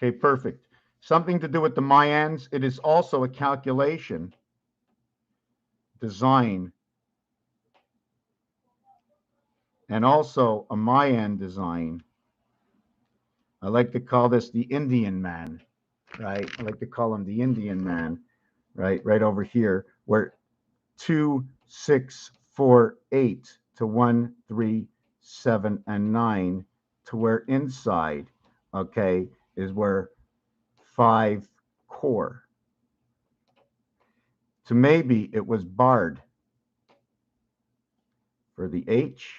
Okay, perfect. Something to do with the Mayans. It is also a calculation design, and also a Mayan design. I like to call this the Indian man, right? I like to call him the Indian man, right? Right over here, where 2, 6, 4, 8 to 1, 3, 7, and 9, to where inside, okay, is where 5/4 core. So maybe it was barred for the H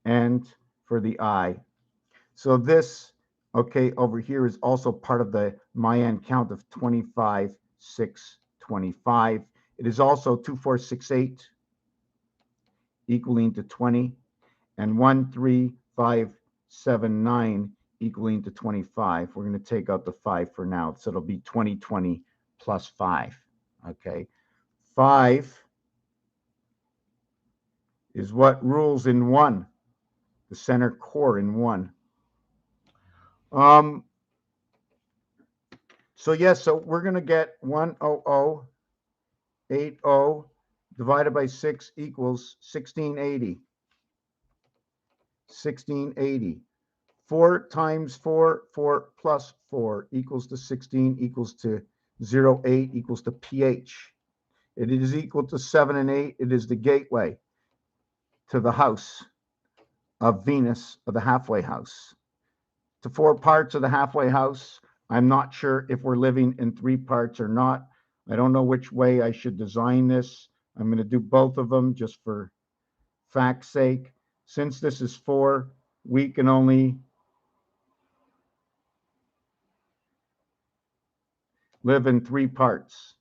and for the I. So this, okay, over here is also part of the Mayan count of 25, 6, 25. It is also 2, 4, 6, 8 equaling to 20, and 1, 3, 5, 7, 9 equaling to 25. We're going to take out the 5 for now. So it'll be 20, 20 plus 5. Okay. 5 is what rules in 1, the center core in 1. So yes, so we're going to get 10080 divided by 6 equals 1680. 1680. 4 times 4, 4 plus 4 equals to 16 equals to 08 equals to pH. It is equal to 7 and 8. It is the gateway to the house of Venus, of the halfway house. To 4 parts of the halfway house. I'm not sure if we're living in 3 parts or not. I don't know which way I should design this. I'm going to do both of them just for fact's sake. Since this is 4, we can only live in 3 parts.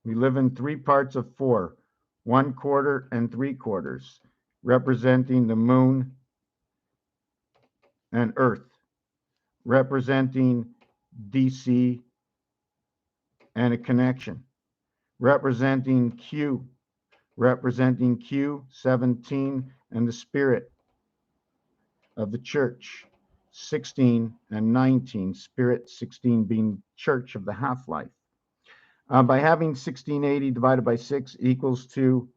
We live in 3 parts of 4, 1/4 and 3/4, representing the moon and Earth, representing DC and a connection, representing Q, 17, and the spirit of the church, 16 and 19, spirit 16 being church of the half-life. By having 1680 divided by 6 equals to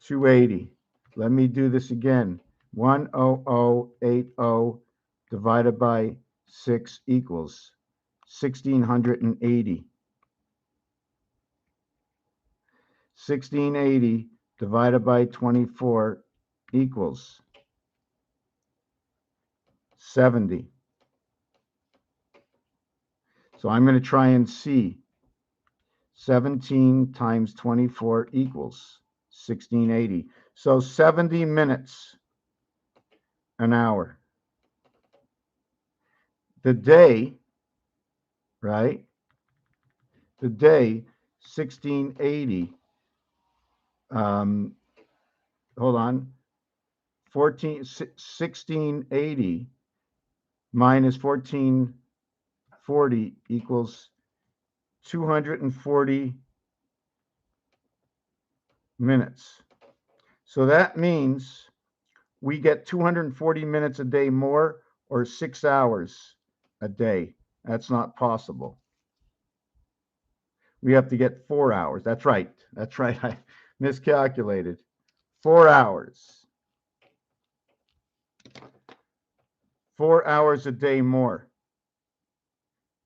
280. Let me do this again. 10080 divided by 6 equals 1680. 1680 divided by 24 equals 70. So I'm going to try and see. 17 times 24 equals 1680. So 70 minutes an hour. The day, right? The day, 1680. Hold on. 1680 minus 1440 equals 240 minutes. So that means we get 240 minutes a day more, or 6 hours a day. That's not possible. We have to get 4 hours. That's right. That's right. I miscalculated. 4 hours. 4 hours a day more,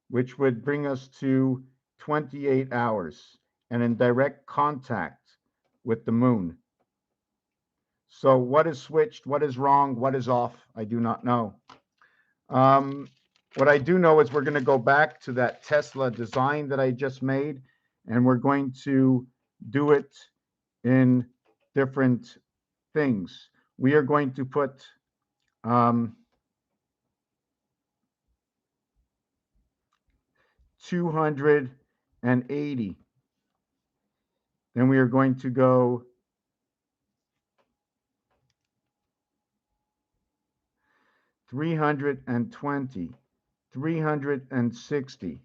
which would bring us to 28 hours and in direct contact with the moon. So what is switched? What is wrong? What is off? I do not know. What I do know is we're going to go back to that Tesla design that I just made, and we're going to do it in different things. We are going to put 280. Then we are going to go 320, 360.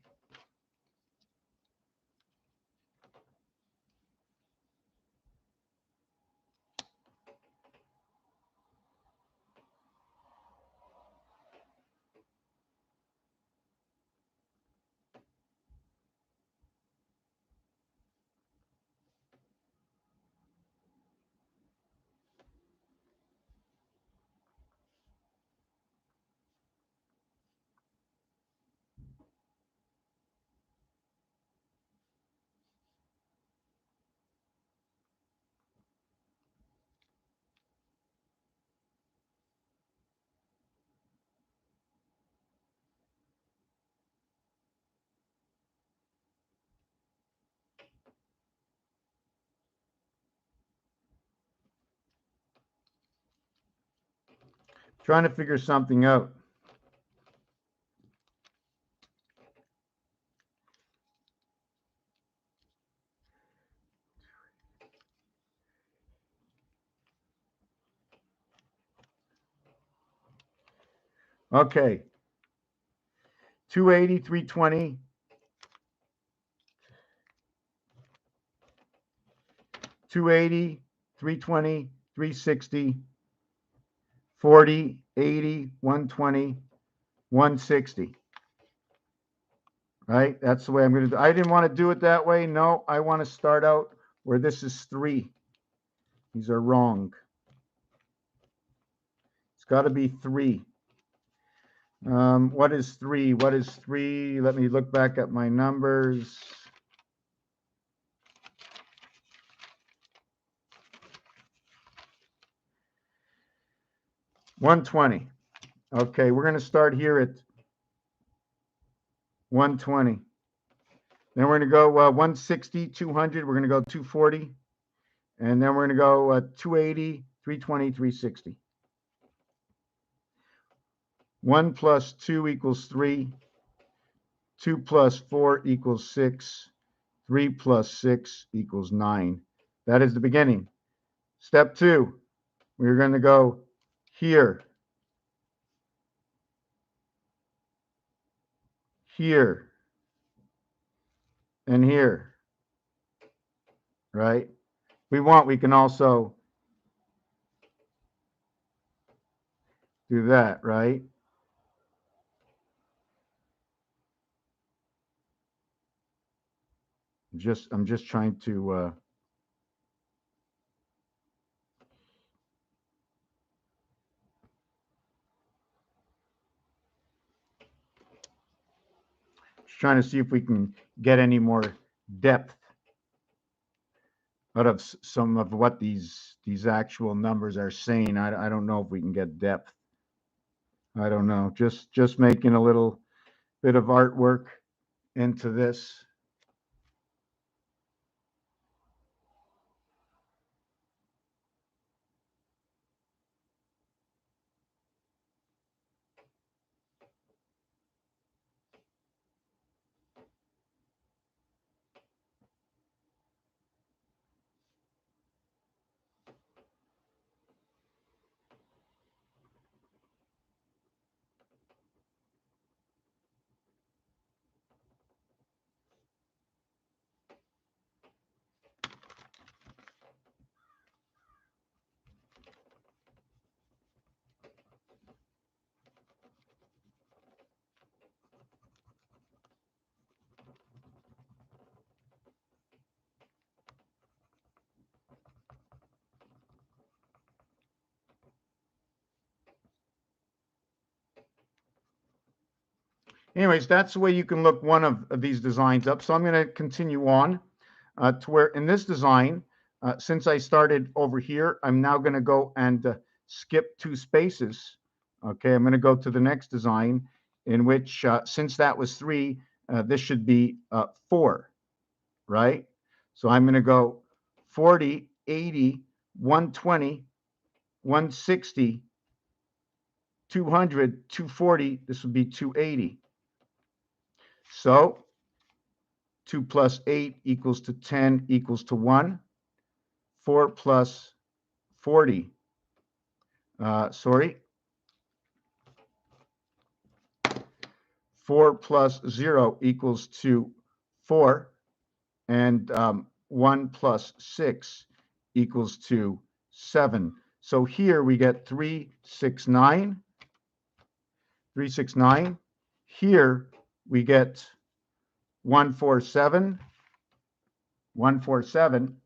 Trying to figure something out. Okay. 280, 320. 280, 320, 360, 40, 80, 120, 160. Right? That's the way I'm going to do. I didn't want to do it that way. No, I want to start out where this is 3. These are wrong. It's got to be 3. What is 3? What is 3? Let me look back at my numbers. $120. Okay, we're going to start here at $120. Then we're going to go 160, 200. We're going to go 240. And then we're going to go 280, 320, 360. 1 plus 2 equals 3. 2 plus 4 equals 6. 3 plus 6 equals 9. That is the beginning. Step 2, we're going to go here, here, and here, right? We can also do that, right? I'm just trying to trying to see if we can get any more depth out of some of what these actual numbers are saying. I don't know if we can get depth. I don't know. Just making a little bit of artwork into this. Anyways, that's the way you can look one of these designs up. So I'm going to continue on to where in this design, since I started over here, I'm now going to go and skip 2 spaces. Okay, I'm going to go to the next design in which, since that was 3, this should be 4, right? So I'm going to go 40, 80, 120, 160, 200, 240. This would be 280. So 2 plus 8 equals to 10 equals to 1. 4 plus 40. 4 plus 0 equals to 4. And 1 plus 6 equals to 7. So here we get 369. 369. Here we get 147. 147.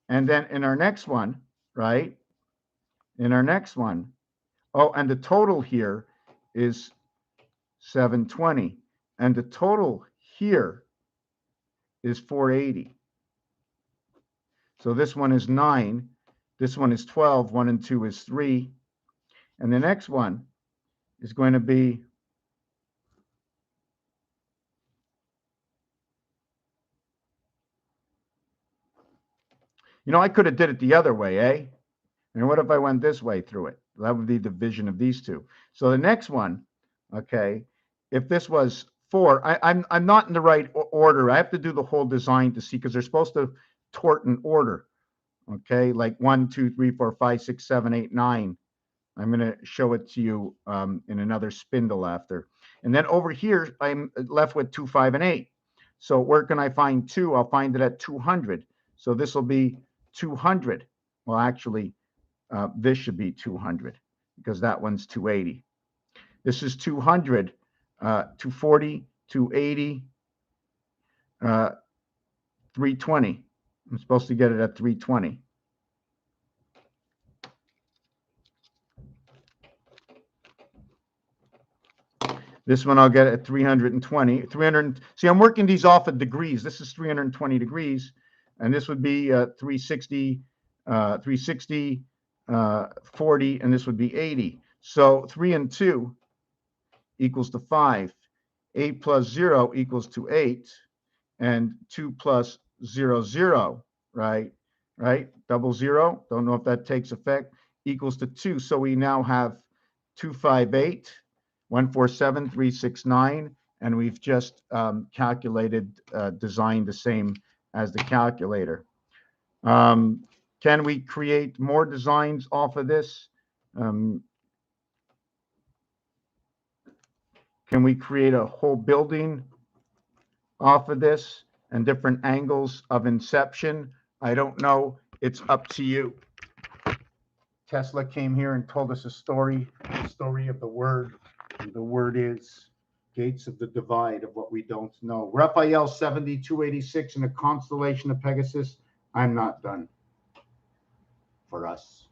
And then in our next one, right? In our next one, oh, and the total here is 720. And the total here is 480. So this one is 9. This one is 12. 1 and 2 is 3. And the next one is going to be I could have did it the other way, eh? And what if I went this way through it? That would be the division of these two. So the next one, okay, if this was 4, I'm not in the right order. I have to do the whole design to see, because they're supposed to tort in order. Okay, like 1, 2, 3, 4, 5, 6, 7, 8, 9. I'm going to show it to you in another spindle after. And then over here, I'm left with 2, 5, and 8. So where can I find 2? I'll find it at 200. So this will be 200. Well, actually, this should be 200 because that one's 280. This is 200, 240, 280, 320. I'm supposed to get it at 320. This one I'll get at 320. 300. See, I'm working these off of degrees. This is 320 degrees, and this would be 360, 360, 40, and this would be 80. So 3 and 2 equals to 5. 8 plus 0 equals to 8, and 2 plus 0, 0, right? Right? Double 0, don't know if that takes effect, equals to 2. So we now have 258, 147, 369, and we've just calculated, designed the same as the calculator. Can we create more designs off of this? Can we create a whole building off of this and different angles of inception? I don't know. It's up to you. Tesla came here and told us a story, the story of the word. And the word is gates of the divide of what we don't know. Raphael 7286 in the constellation of Pegasus. I'm not done for us.